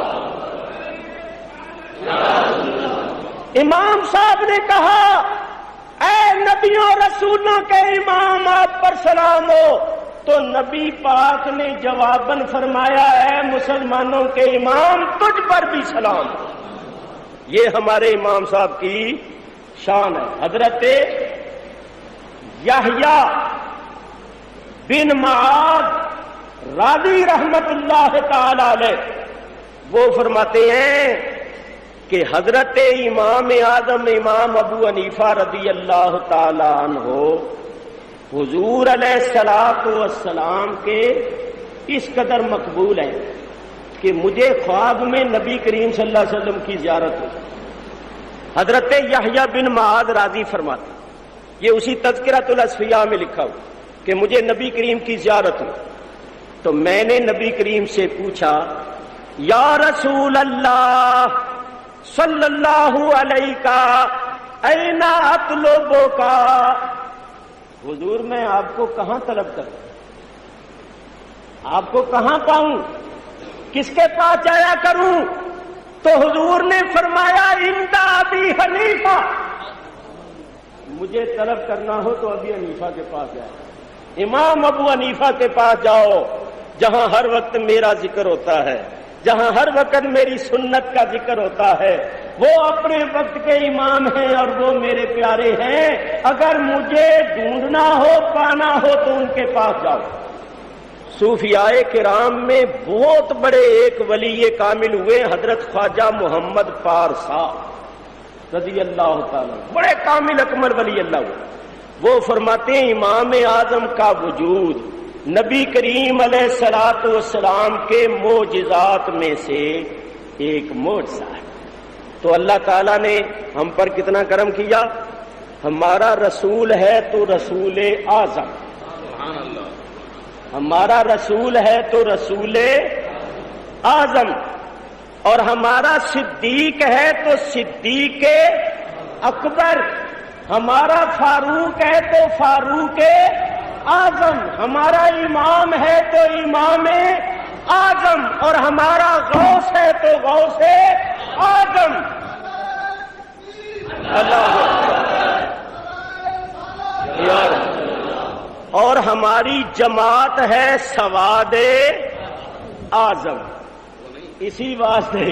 امام صاحب نے کہا اے نبیوں رسولوں کے امام آپ پر سلام ہو. تو نبی پاک نے جواباً فرمایا اے مسلمانوں کے امام تجھ پر بھی سلام. یہ ہمارے امام صاحب کی شان ہے. حضرت یحییٰ بن معاذ راضی رحمت اللہ تعالی علیہ وہ فرماتے ہیں کہ حضرت امام اعظم امام ابو حنیفہ رضی اللہ تعالی عنہ حضور علیہ الصلوۃ والسلام کے اس قدر مقبول ہیں کہ مجھے خواب میں نبی کریم صلی اللہ علیہ وسلم کی زیارت ہوئی. حضرت یحییٰ بن معاذ راضی فرماتے، یہ اسی تذکرۃ الاصفیاء میں لکھا ہوا کہ مجھے نبی کریم کی زیارت ہوئی. تو میں نے نبی کریم سے پوچھا یا رسول اللہ صلی اللہ علیہ این اطلبک، حضور میں آپ کو کہاں طلب کروں، آپ کو کہاں پاؤں، کس کے پاس جایا کروں؟ تو حضور نے فرمایا عند ابی حنیفہ، مجھے طلب کرنا ہو تو ابی حنیفہ کے پاس جائے، امام ابو حنیفہ کے پاس جاؤ، جہاں ہر وقت میرا ذکر ہوتا ہے، جہاں ہر وقت میری سنت کا ذکر ہوتا ہے. وہ اپنے وقت کے امام ہیں اور وہ میرے پیارے ہیں. اگر مجھے ڈھونڈنا ہو پانا ہو تو ان کے پاس جاؤ. صوفیاء کرام میں بہت بڑے ایک ولی کامل ہوئے حضرت خواجہ محمد پارسا رضی اللہ تعالی، بڑے کامل اکمل ولی اللہ ہوئے. وہ فرماتے ہیں امام اعظم کا وجود نبی کریم علیہ الصلوۃ والسلام کے معجزات میں سے ایک معجزہ ہے. تو اللہ تعالیٰ نے ہم پر کتنا کرم کیا. ہمارا رسول ہے تو رسول اعظم، ہمارا رسول ہے تو رسول اعظم، اور ہمارا صدیق ہے تو صدیق اکبر، ہمارا فاروق ہے تو فاروق اعظم، ہمارا امام ہے تو امام اعظم، اور ہمارا غوث ہے تو غوث اعظم. اللہ اور ہماری جماعت ہے سواد اعظم. اسی واسطے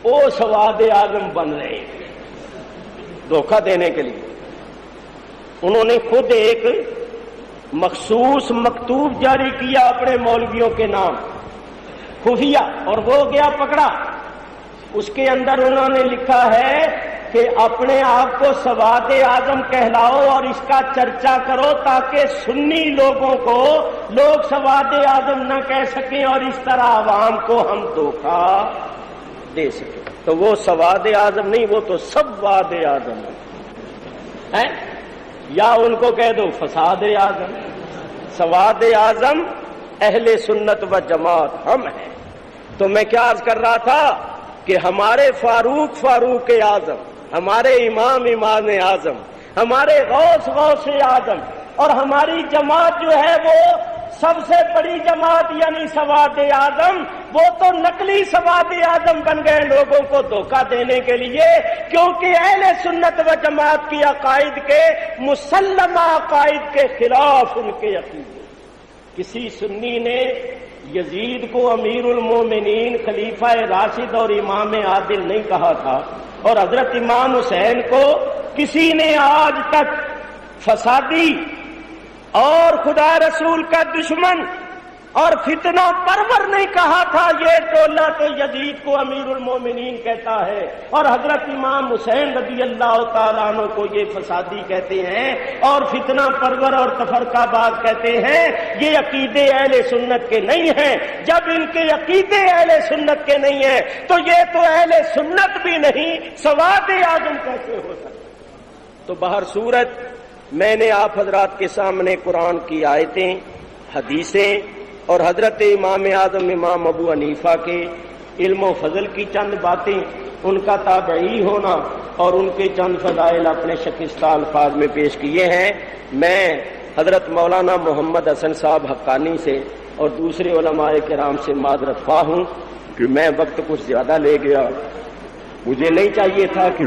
وہ سواد اعظم بن رہے دھوکہ دینے کے لیے. انہوں نے خود ایک مخصوص مکتوب جاری کیا اپنے مولویوں کے نام خفیہ، اور وہ گیا پکڑا. اس کے اندر انہوں نے لکھا ہے کہ اپنے آپ کو سواد اعظم کہلاؤ اور اس کا چرچا کرو تاکہ سنی لوگوں کو لوگ سواد اعظم نہ کہہ سکیں اور اس طرح عوام کو ہم دھوکہ دے سکیں. تو وہ سواد اعظم نہیں، وہ تو سواد اعظم ہے. یا ان کو کہہ دو فساد اعظم. سواد اعظم اہل سنت و جماعت ہم ہیں. تو میں کیا عرض کر رہا تھا کہ ہمارے فاروق اعظم، ہمارے امام اعظم، ہمارے غوث اعظم، اور ہماری جماعت جو ہے وہ سب سے بڑی جماعت یعنی سواد اعظم، وہ تو نقلی سواد اعظم بن گئے لوگوں کو دھوکہ دینے کے لیے. کیونکہ اہل سنت و جماعت کی عقائد کے مسلمہ عقائد کے خلاف ان کے عقیدے. کسی سنی نے یزید کو امیر المومنین، خلیفہ راشد اور امام عادل نہیں کہا تھا، اور حضرت امام حسین کو کسی نے آج تک فسادی اور خدا رسول کا دشمن اور فتنہ پرور نہیں کہا تھا. یہ ٹولہ تو یزید کو امیر المومنین کہتا ہے اور حضرت امام حسین رضی اللہ تعالیٰ عنہ کو یہ فسادی کہتے ہیں اور فتنہ پرور اور تفرقہ باز کہتے ہیں. یہ عقیدے اہل سنت کے نہیں ہیں. جب ان کے عقیدے اہل سنت کے نہیں ہیں تو یہ تو اہل سنت بھی نہیں، سواد اعظم کیسے ہو سکتا؟ تو بہر صورت میں نے آپ حضرات کے سامنے قرآن کی آیتیں، حدیثیں اور حضرت امام اعظم امام ابو حنیفہ کے علم و فضل کی چند باتیں، ان کا تابعی ہونا اور ان کے چند فضائل اپنے شکستہ الفاظ میں پیش کیے ہیں۔ میں حضرت مولانا محمد حسن صاحب حقانی سے اور دوسرے علماء کرام سے معذرت خواہ ہوں کہ میں وقت کچھ زیادہ لے گیا، مجھے نہیں چاہیے تھا کہ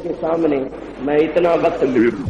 کے سامنے میں اتنا وقت لے لوں۔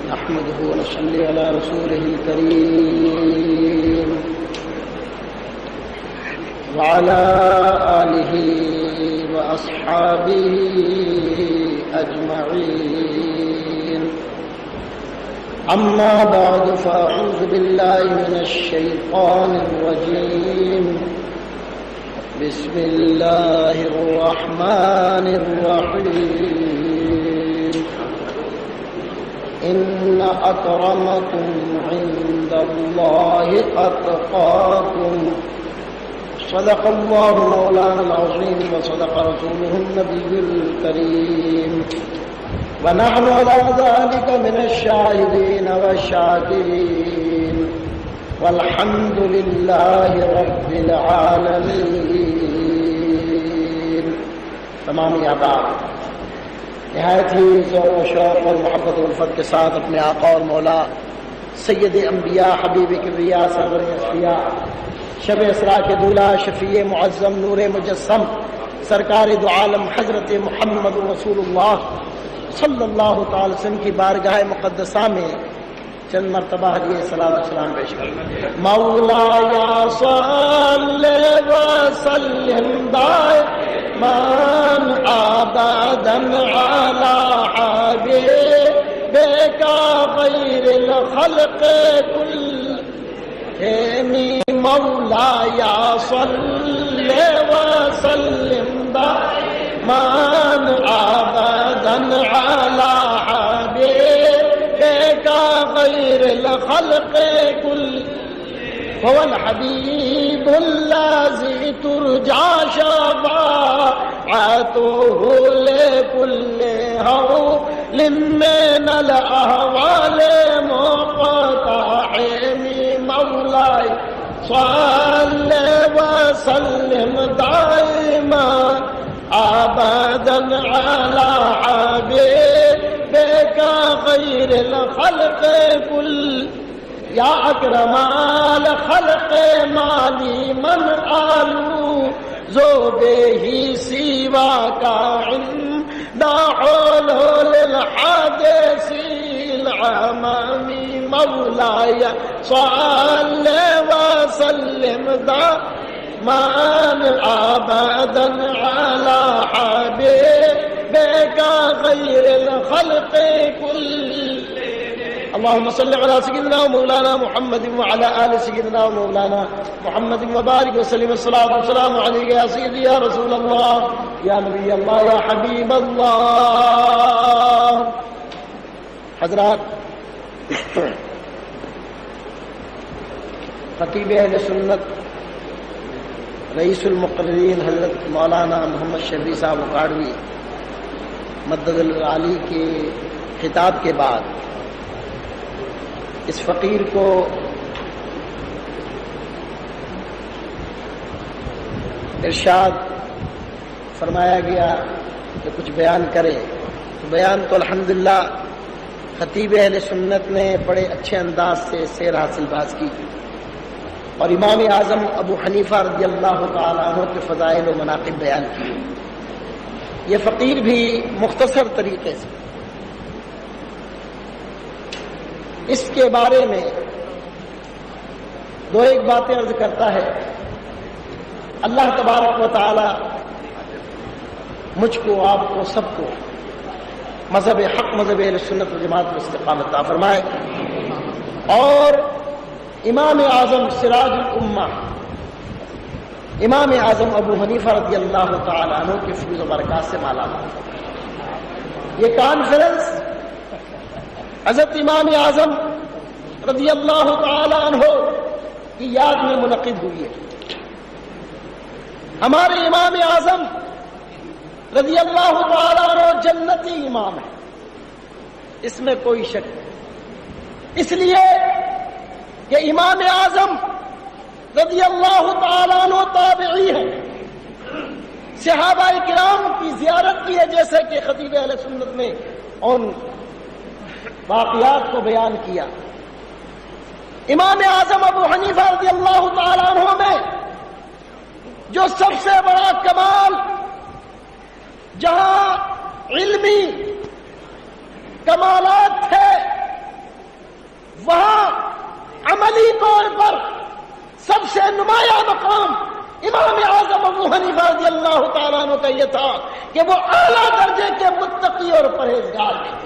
نحمده ونصلي على رسوله الكريم وعلى آله وأصحابه أجمعين. أما بعد فأعوذ بالله من الشيطان الرجيم. بسم الله الرحمن الرحيم. إن أكرمكم عند الله أتقاكم. صدق الله مولانا العظيم وصدق رسوله النبي الكريم. ونحن على ذلك من الشاهدين والشاكرين والحمد لله رب العالمين. تمام اعداد نہایت ہی ذوق و شوق اور محبت و الفت کے ساتھ اپنے آقا اور مولا سید انبیاء حبیب کبریا سرور اصفیاء شب اسراء کے دولہ شفیع معظم نور مجسم سرکار دو عالم حضرت محمد رسول اللہ صلی اللہ تعالی وسلم کی بارگاہ مقدسہ میں چند مرتبہ ہدیہ صلاۃ و سلام پیش کریں. مولا یا صلی وسلم دائما ابدا علی حبیبک خیر الخلق کلہم. مولا یا صلی وسلم دائما ابدا علی حبیبک خیر الخلق کل. هو الحبیب الذی ترجى شفاعته لكل هول من الأهوال مقتحم. مولاي صل وسلم دائما أبدا على حبيبك خير الخلق كل. یا اکرم الخلق مالی من آلو زو بہی سیوا کا عند حلول الحادث العمامی. مولاي صل وسلم دائما ابدا على حبيبك خير الخلق كل. اللهم صل على سيدنا ومولانا محمد وعلى آل سيدنا ومولانا محمد وبارك وسلم الصلاة والسلام عليك يا سيدي يا رسول الله يا نبي الله يا حبيب الله. حضرات، خطیب اہل سنت رئیس المقررین حضرت مولانا محمد شفیع صاحب اکاڑوی مدد العالی کے خطاب کے بعد اس فقیر کو ارشاد فرمایا گیا کہ کچھ بیان کرے. بیان تو الحمدللہ خطیب اہل سنت نے بڑے اچھے انداز سے سیر حاصل باز کی اور امام اعظم ابو حنیفہ رضی اللہ تعالیٰ عنہ کے فضائل و مناقب بیان کی. یہ فقیر بھی مختصر طریقے سے اس کے بارے میں دو ایک باتیں عرض کرتا ہے. اللہ تبارک و تعالی مجھ کو، آپ کو، سب کو مذہب حق، مذہب اہل سنت و جماعت میں استقامت عطا فرمائے اور امام اعظم سراج الامہ امام اعظم ابو حنیفہ رضی اللہ تعالی عنہ کے فیض و برکات سے مالا مال. یہ کانفرنس حضرت امام اعظم رضی اللہ تعالی عنہ کی یاد میں منعقد ہوئی ہے. ہمارے امام اعظم رضی اللہ تعالی عنہ جنتی امام ہے، اس میں کوئی شک نہیں. اس لیے کہ امام اعظم رضی اللہ تعالی عنہ تابعی ہے، صحابہ کرام کی زیارت کی ہے، جیسے کہ خطیب اہل سنت نے ان واقعات کو بیان کیا. امام اعظم ابو حنیفہ رضی اللہ تعالی عنہ میں جو سب سے بڑا کمال، جہاں علمی کمالات تھے، وہاں عملی طور پر سب سے نمایاں مقام امام اعظم ابو حنیفہ رضی اللہ تعالیٰ عنہ کا یہ تھا کہ وہ اعلیٰ درجے کے متقی اور پرہیزگار تھے،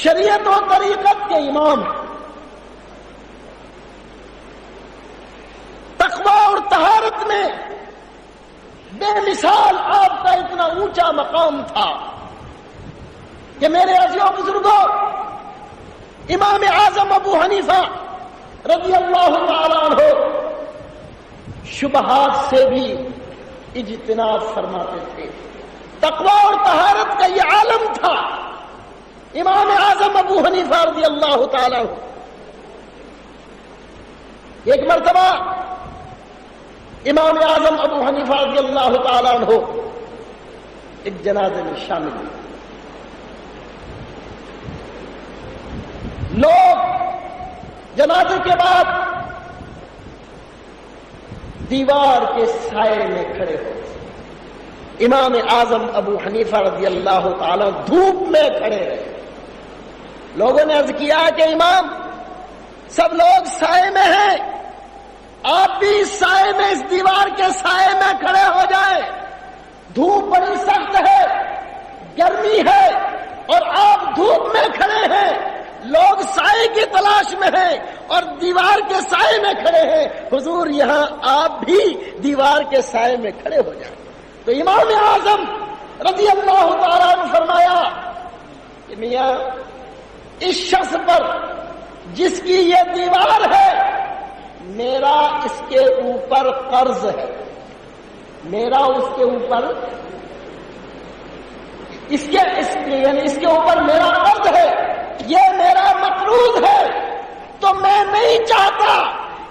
شریعت و طریقت کے امام، تقوی اور طہارت میں بے مثال آپ کا اتنا اونچا مقام تھا کہ میرے عزیزوں بزرگوں، امام اعظم ابو حنیفہ رضی اللہ تعالی عنہ شبہات سے بھی اجتناب فرماتے تھے. تقوی اور طہارت کا یہ عالم تھا امام اعظم ابو حنیفہ رضی اللہ تعالی عنہ. ایک مرتبہ امام اعظم ابو حنیفہ رضی اللہ تعالی عنہ ایک جنازے میں شامل ہوئے. لوگ جنازے کے بعد دیوار کے سائے میں کھڑے ہو. امام اعظم ابو حنیفہ رضی اللہ تعالی دھوپ میں کھڑے رہے. لوگوں نے عرض کیا کہ امام، سب لوگ سائے میں ہیں، آپ بھی اس سائے میں، اس دیوار کے سائے میں کھڑے ہو جائیں. دھوپ بڑی سخت ہے، گرمی ہے، اور آپ دھوپ میں کھڑے ہیں، لوگ سائے کی تلاش میں ہیں اور دیوار کے سائے میں کھڑے ہیں. حضور، یہاں آپ بھی دیوار کے سائے میں کھڑے ہو جائیں. تو امام اعظم رضی اللہ تعالیٰ نے فرمایا کہ میاں، اس شخص پر جس کی یہ دیوار ہے، میرا اس کے اوپر قرض ہے، میرا اس کے اوپر یعنی اس کے اوپر میرا قرض ہے، یہ میرا مقروض ہے. تو میں نہیں چاہتا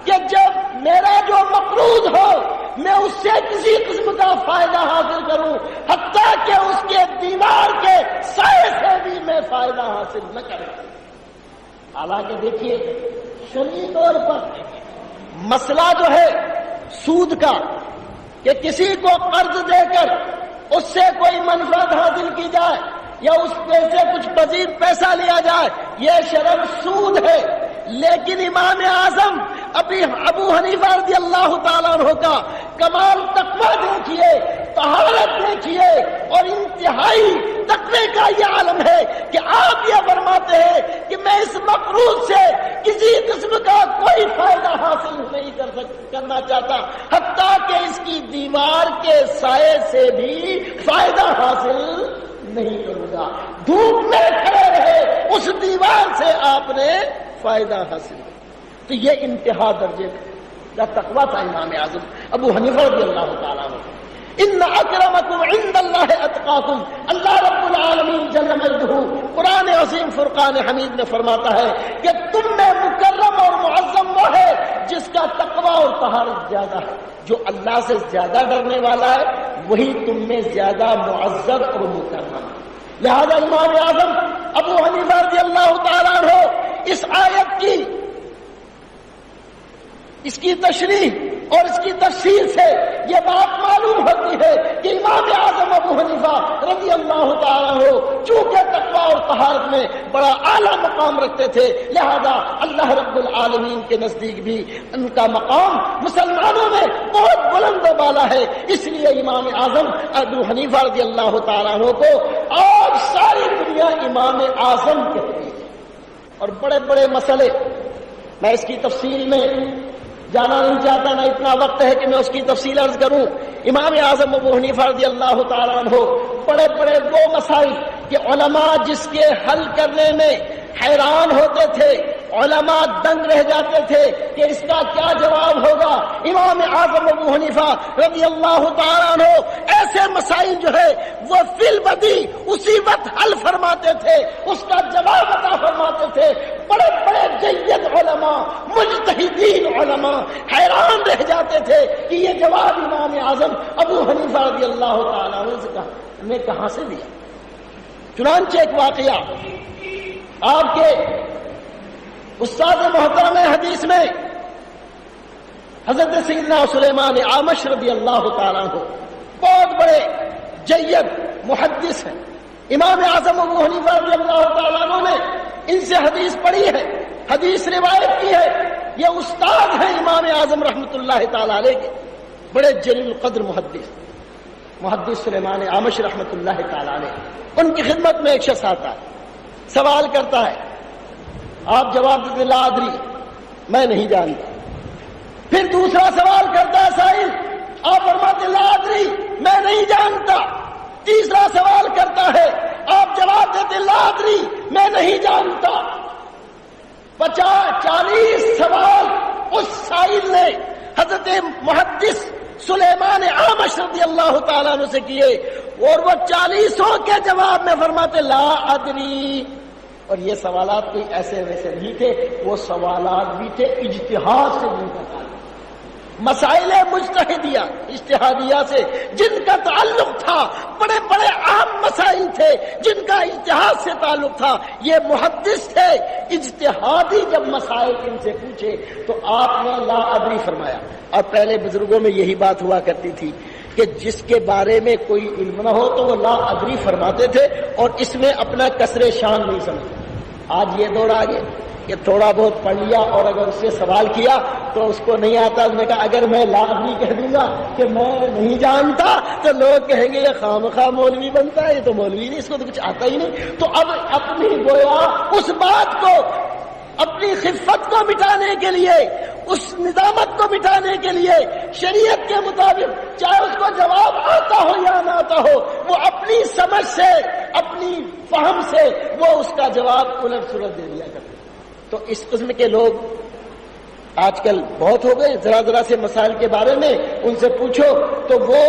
کہ جب میرا جو مقروض ہو میں اس سے کسی قسم کا فائدہ حاصل کروں، حتیٰ کہ اس کے دیوار کے سائے سے بھی میں فائدہ حاصل نہ کروں. حالانکہ دیکھیے، شرعی طور پر مسئلہ جو ہے سود کا، کہ کسی کو قرض دے کر اس سے کوئی منفعت حاصل کی جائے یا اس پیسے کچھ مزید پیسہ لیا جائے، یہ شرعاً سود ہے. لیکن امام اعظم ابو حنیفہ رضی اللہ تعالیٰ عنہ کا کمال تقویٰ دیکھیے طہارت دیکھیے اور انتہائی تقوی کا یہ عالم ہے کہ آپ یہ فرماتے ہیں کہ میں اس مقروض سے کسی قسم کا کوئی فائدہ حاصل نہیں کرنا چاہتا، حتیٰ کہ اس کی دیوار کے سائے سے بھی فائدہ حاصل نہیں کروں گا۔ دھوپ میں کھڑے رہے، اس دیوار سے آپ نے فائدہ حاصل کیا۔ تو یہ انتہا درجے کا تقویٰ تھا امام اعظم ابو حنیفہ رضی اللہ تعالیٰ عنہ۔ ان اکرمکم عند اللہ اتقاکم، اللہ رب العالمین جل مجدہ قرآن عظیم فرقان حمید میں فرماتا ہے کہ تم میں مکرم اور معظم وہ ہے جس کا تقویٰ اور طہارت زیادہ ہے۔ جو اللہ سے زیادہ ڈرنے والا ہے وہی تم میں زیادہ معزز اور مکرم ہے۔ لہذا امام اعظم ابو حنیفہ رضی اللہ تعالیٰ عنہ اس آیت اس کی تشریح اور اس کی تفسیر سے یہ بات معلوم ہوتی ہے کہ امام اعظم ابو حنیفہ رضی اللہ تعالیٰ عنہ چونکہ تقویٰ اور طہارت میں بڑا اعلیٰ مقام رکھتے تھے، لہذا اللہ رب العالمین کے نزدیک بھی ان کا مقام مسلمانوں میں بہت بلند و بالا ہے۔ اس لیے امام اعظم ابو حنیفہ رضی اللہ تعالیٰ عنہ کو آج ساری دنیا امام اعظم کہتی ہے۔ اور بڑے بڑے مسئلے، میں اس کی تفصیل میں جانا نہیں چاہتا، نہ اتنا وقت ہے کہ میں اس کی تفصیل عرض کروں۔ امام اعظم ابو حنیفہ رضی اللہ تعالیٰ عنہ بڑے بڑے وہ مسائل کہ علماء جس کے حل کرنے میں حیران ہوتے تھے، علماء دنگ رہ جاتے تھے کہ اس کا کیا جواب ہوگا، امام اعظم ابو حنیفہ رضی اللہ تعالیٰ عنہ ایسے مسائل جو ہے وہ فی البدی اسی وقت حل فرماتے تھے، اس کا جواب عطا فرماتے تھے۔ بڑے بڑے جید علماء، مجتہدین علماء حیران رہ جاتے تھے کہ یہ جواب امام اعظم ابو حنیفہ رضی اللہ تعالیٰ عنہ نے کہاں سے دیا۔ چنانچہ ایک واقعہ آپ کے استاد محترم حدیث میں حضرت سیدنا سلیمان اعمش رضی اللہ تعالیٰ عنہ بہت بڑے جید محدث ہیں۔ امام اعظم ابو حنیفہ رضی اللہ تعالیٰ عنہ نے ان سے حدیث پڑھی ہے، حدیث روایت کی ہے۔ یہ استاد ہیں امام اعظم رحمۃ اللہ تعالیٰ علیہ کے، بڑے جلیل القدر محدث سلیمان اعمش رحمۃ اللہ تعالیٰ علیہ۔ ان کی خدمت میں ایک شخص آتا ہے، سوال کرتا ہے، آپ جواب دیتے لا ادری، میں نہیں جانتا۔ پھر دوسرا سوال کرتا ہے سائل، آپ فرماتے لا ادری، میں نہیں جانتا۔ تیسرا سوال کرتا ہے، آپ جواب دیتے لا ادری، میں نہیں جانتا۔ 40 سوال اس سائل نے حضرت محدث سلیمان اعمش رضی اللہ تعالیٰ عنہ سے کیے، اور وہ 40 کے جواب میں فرماتے لا ادری۔ اور یہ سوالات کوئی ایسے ویسے نہیں تھے، وہ سوالات بھی تھے اجتہاد سے جن کا تعلق، مسائل اجتہادیہ سے جن کا تعلق تھا، بڑے بڑے اہم مسائل تھے جن کا اجتہاد سے تعلق تھا۔ یہ محدث تھے، اجتہادی جب مسائل ان سے پوچھے تو آپ نے لا ادری فرمایا۔ اور پہلے بزرگوں میں یہی بات ہوا کرتی تھی کہ جس کے بارے میں کوئی علم نہ ہو تو وہ لا ادری فرماتے تھے، اور اس میں اپنا کسر شان نہیں سمجھتے۔ آج یہ دور آ گیا کہ تھوڑا بہت پڑھ لیا اور اگر اس سے سوال کیا تو اس کو نہیں آتا، اس نے کہا اگر میں لا ادری کہہ دوں گا کہ میں نہیں جانتا تو لوگ کہیں گے یہ خامخواہ مولوی بنتا ہے، یہ تو مولوی نہیں، اس کو تو کچھ آتا ہی نہیں۔ تو اب اپنی گویا اس بات کو، اپنی خفت کو مٹانے کے لیے، اس ندامت کو مٹانے کے لیے شریعت کے مطابق، چاہے اس کو جواب آتا ہو یا نہ آتا ہو، وہ اپنی سمجھ سے، اپنی فہم سے وہ اس کا جواب الٹ سلٹ دے دیا کرتے۔ تو اس قسم کے لوگ آج کل بہت ہو گئے، ذرا سے مسائل کے بارے میں ان سے پوچھو تو وہ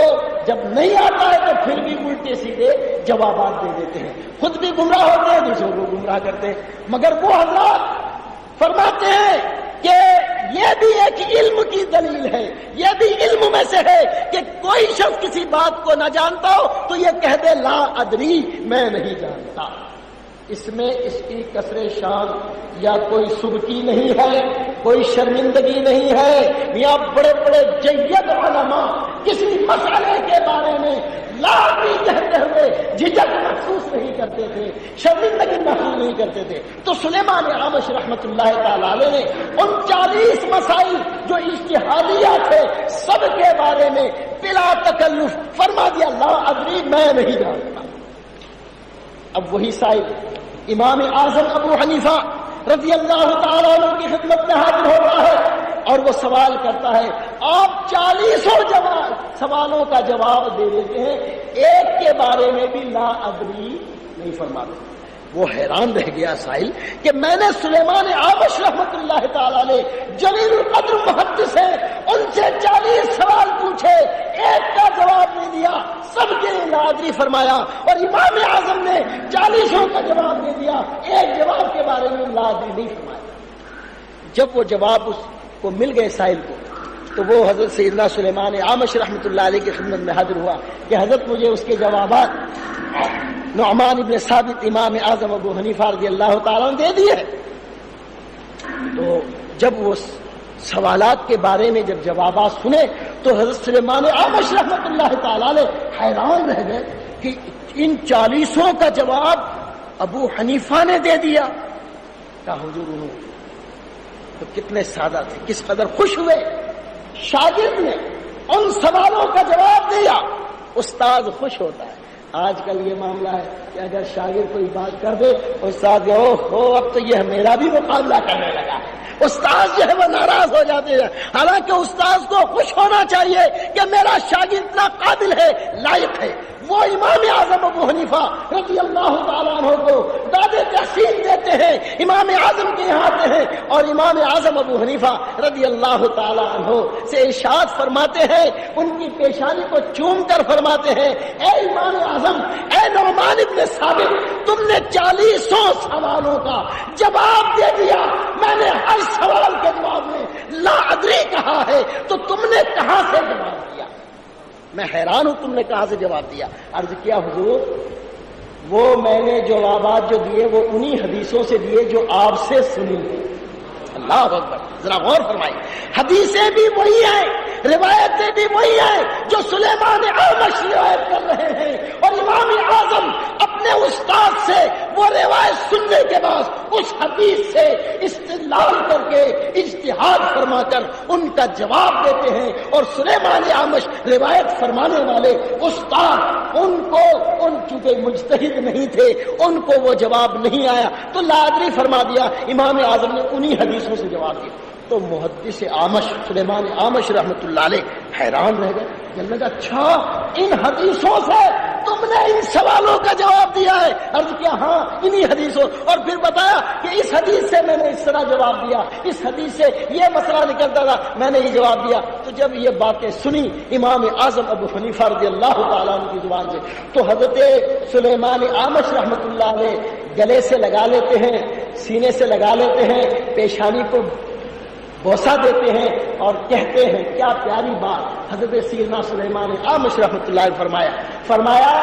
جب نہیں آتا ہے تو پھر بھی الٹے سیدھے جوابات دے دیتے ہیں، خود بھی گمراہ ہوتے ہیں، دوسروں کو گمراہ کرتے ہیں۔ مگر وہ حضرات فرماتے ہیں کہ یہ بھی ایک علم کی دلیل ہے، یہ بھی علم میں سے ہے کہ کوئی شخص کسی بات کو نہ جانتا ہو تو یہ کہہ دے لا ادری، میں نہیں جانتا۔ اس میں اس کی کسر شان یا کوئی سبکی نہیں ہے، کوئی شرمندگی نہیں ہے۔ یہاں بڑے بڑے جید علماء کسی مسئلے کے بارے میں لا ادری کہتے ہوئے جھجک محسوس نہیں کرتے تھے، شرمندگی محسوس نہیں کرتے تھے۔ تو سلیمان اعمش رحمۃ اللہ تعالی علیہ نے ان 40 مسائل جو اجتہادیہ تھے سب کے بارے میں بلا تکلف فرما دیا لا ادری، میں نہیں جانتا۔ اب وہی سائل امام اعظم ابو حنیفہ رضی اللہ تعالیٰ عنہ کی خدمت میں حاضر ہوتا ہے اور وہ سوال کرتا ہے، آپ 40 سوالوں کا جواب دے دیتے ہیں، ایک کے بارے میں بھی لا ادری نہیں فرماتے۔ وہ حیران رہ گیا سائل کہ میں نے سلیمان اعمش رحمت اللہ تعالی علیہ جلیل القدر محدث ہے، ان سے 40 سوال پوچھے، ایک کا جواب نہیں دیا، سب کے لیے لا ادری فرمایا، اور امام اعظم نے 40 کا جواب دے دیا، ایک جواب کے بارے میں لا ادری نہیں فرمایا۔ جب وہ جواب اس کو مل گئے سائل کو تو وہ حضرت سیدنا سلیمان اعمش رحمت اللہ علیہ کی خدمت میں حاضر ہوا کہ حضرت مجھے اس کے جوابات نعمان ابن ثابت امام اعظم ابو حنیفہ رضی اللہ تعالیٰ نے دے دیے۔ تو جب وہ سوالات کے بارے میں جب جوابات سنے تو حضرت سلیمان اعمش رحمت اللہ تعالیٰ علیہ حیران رہ گئے کہ ان 40 کا جواب ابو حنیفہ نے دے دیا۔ کہا حضور انہوں تو کتنے سادہ تھے، کس قدر خوش ہوئے۔ شاگرد نے ان سوالوں کا جواب دیا، استاد خوش ہوتا ہے۔ آج کل یہ معاملہ ہے کہ اگر شاگرد کوئی بات کر دے استاد اب تو یہ میرا بھی مقابلہ کرنے لگا ہے، استاد جو ہے وہ ناراض ہو جاتے ہیں۔ حالانکہ استاد کو خوش ہونا چاہیے کہ میرا شاگرد اتنا قابل ہے، لائق ہے۔ وہ امام اعظم ابو حنیفہ رضی اللہ تعالیٰ عنہ کو داد تحسین دیتے ہیں، امام اعظم کے یہاں آتے ہیں اور امام اعظم ابو حنیفہ رضی اللہ تعالیٰ عنہ سے ارشاد فرماتے ہیں، ان کی پیشانی کو چوم کر فرماتے ہیں، اے امام اعظم، اے نعمان ابن ثابت، تم نے 40 سوالوں کا جواب دے دیا، میں نے ہر سوال کے جواب میں لا ادری کہا ہے، تو تم نے کہاں سے جواب دیا؟ میں حیران ہوں تم نے کہاں سے جواب دیا۔ عرض کیا حضور وہ میں نے جوابات جو دیے وہ انہی حدیثوں سے دیے جو آپ سے سنی تھی۔ اللہ اکبر، ذرا غور فرمائیے، حدیثیں بھی وہی ہیں، روایتیں بھی وہی ہیں جو سلیمان اعمش روایت کر رہے ہیں، اور امام اعظم اپنے استاد سے وہ روایت سننے کے بعد اس حدیث سے استدلال کر کے اجتہاد فرما کر ان کا جواب دیتے ہیں، اور سلیمان اعمش روایت فرمانے والے استاد ان چونکہ مجتہد نہیں تھے ان کو وہ جواب نہیں آیا تو لا ادری فرما دیا، امام اعظم نے انہی حدیثوں سے جواب دیا۔ تو محدث اعمش سلیمان اعمش رحمت اللہ علیہ حیران رہ گئے، کہنے لگا اچھا ان حدیثوں سے تم نے ان سوالوں کا جواب دیا ہے؟ عرض کیا ہاں انہی حدیثوں، اور پھر بتایا کہ اس حدیث سے میں نے اس طرح جواب دیا، اس حدیث سے یہ مسئلہ نکلتا تھا، میں نے یہ جواب دیا۔ تو جب یہ باتیں سنی امام اعظم ابو حنیفہ رضی اللہ تعالیٰ عنہ کی زبان سے تو حضرت سلیمان اعمش رحمت اللہ علیہ گلے سے لگا لیتے ہیں، سینے سے لگا لیتے ہیں، پیشانی کو بوسہ دیتے ہیں اور کہتے ہیں، کیا پیاری بات حضرت سیدنا سلیمان اعمش رحمۃ اللہ علیہ فرمایا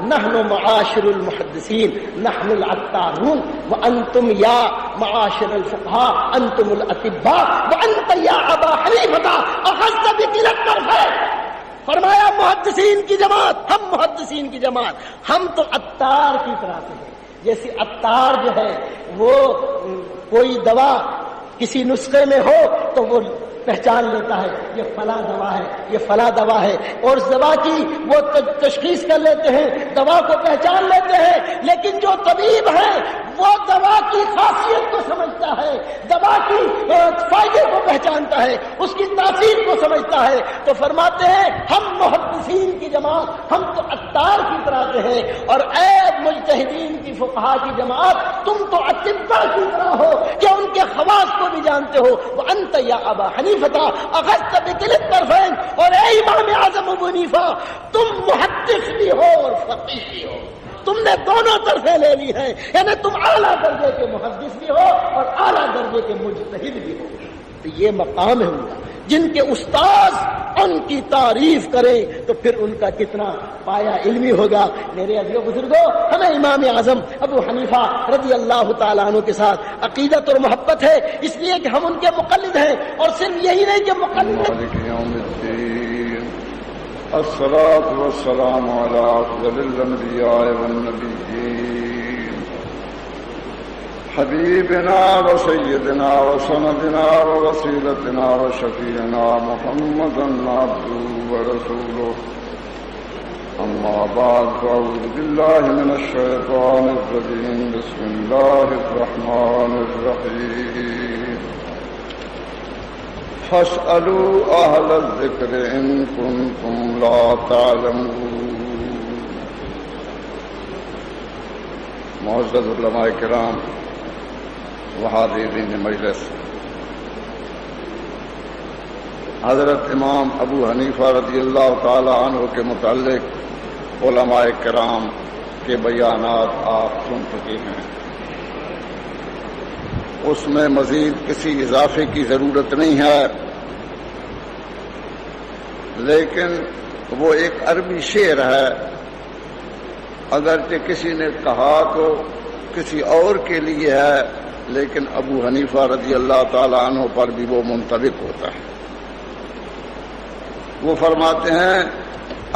نحن معاشر المحدثین نحن العطارون وانتم یا معاشر الفقہاء انتم الاطباء وانت یا ابا حنیفہ اخذت بکلا الطرفین۔ فرمایا محدثین کی جماعت، ہم محدثین کی جماعت، ہم تو عطار کی طرح سے ہیں، جیسے عطار جو ہے وہ کوئی دوا کسی نسخے میں ہو تو وہ پہچان لیتا ہے یہ فلاں دوا ہے، یہ فلاں دوا ہے، اور اس دوا کی وہ تشخیص کر لیتے ہیں، دوا کو پہچان لیتے ہیں۔ لیکن جو طبیب ہے وہ دوا کی خاصیت کو سمجھتا ہے، دوا کی فائدے کو پہچانتا ہے، اس کی تاثیر کو سمجھتا ہے۔ تو فرماتے ہیں ہم محدثین کی جماعت، ہم تو عطار کی طرح سے ہیں، اور اے مجتہدین کی فقہاء کی جماعت تم تو اطباء کی طرح ہو کہ ان کے خواص کو بھی جانتے ہو۔ وانت یا ابا حنیفہ اخذت بکلا الطرفین، اور اے امام اعظم ابو حنیفہ تم محدث بھی ہو اور فقیہ بھی ہو، تم نے دونوں طرفیں لے لی ہیں، یعنی تم اعلیٰ درجے کے محدث بھی ہو اور اعلیٰ درجے کے مجتہد بھی ہو۔ تو یہ مقام ہے ان کا، جن کے استاذ ان کی تعریف کریں تو پھر ان کا کتنا پایا علمی ہوگا۔ میرے عزیزو بزرگوں، ہمیں امام اعظم ابو حنیفہ رضی اللہ تعالیٰ عنہ کے ساتھ عقیدت اور محبت ہے، اس لیے کہ ہم ان کے مقلد ہیں، اور صرف یہی نہیں کہ مقلد الصلاة والسلام على أفضل الأنبياء والنبيين حبيبنا وسيدنا وسندنا ووسيلتنا وشفيعنا محمدا عبده ورسوله أما بعد فأعوذ بالله من الشيطان الرجيم بسم الله الرحمن الرحيم فاسألوا أهل الذكر إن كنتم لا تعلمون. معزز علماء کرام وحاضرین مجلس، حضرت امام ابو حنیفہ رضی اللہ تعالی عنہ کے متعلق علماء کرام کے بیانات آپ سن چکے ہیں، اس میں مزید کسی اضافے کی ضرورت نہیں ہے، لیکن وہ ایک عربی شعر ہے، اگرچہ کسی نے کہا تو کسی اور کے لیے ہے، لیکن ابو حنیفہ رضی اللہ تعالی عنہ پر بھی وہ منطبق ہوتا ہے۔ وہ فرماتے ہیں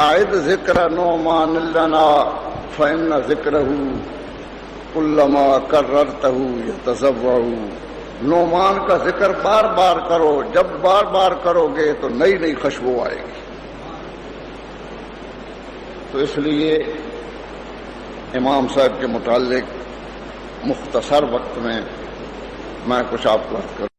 اعد ذکر نعمان لنا فإن ذکرہ کلما کررتہ یتزوع. نعمان کا ذکر بار بار کرو، جب بار بار کرو گے تو نئی نئی خوشبو آئے گی۔ تو اس لیے امام صاحب کے متعلق مختصر وقت میں کچھ آپ کو عرض کروں۔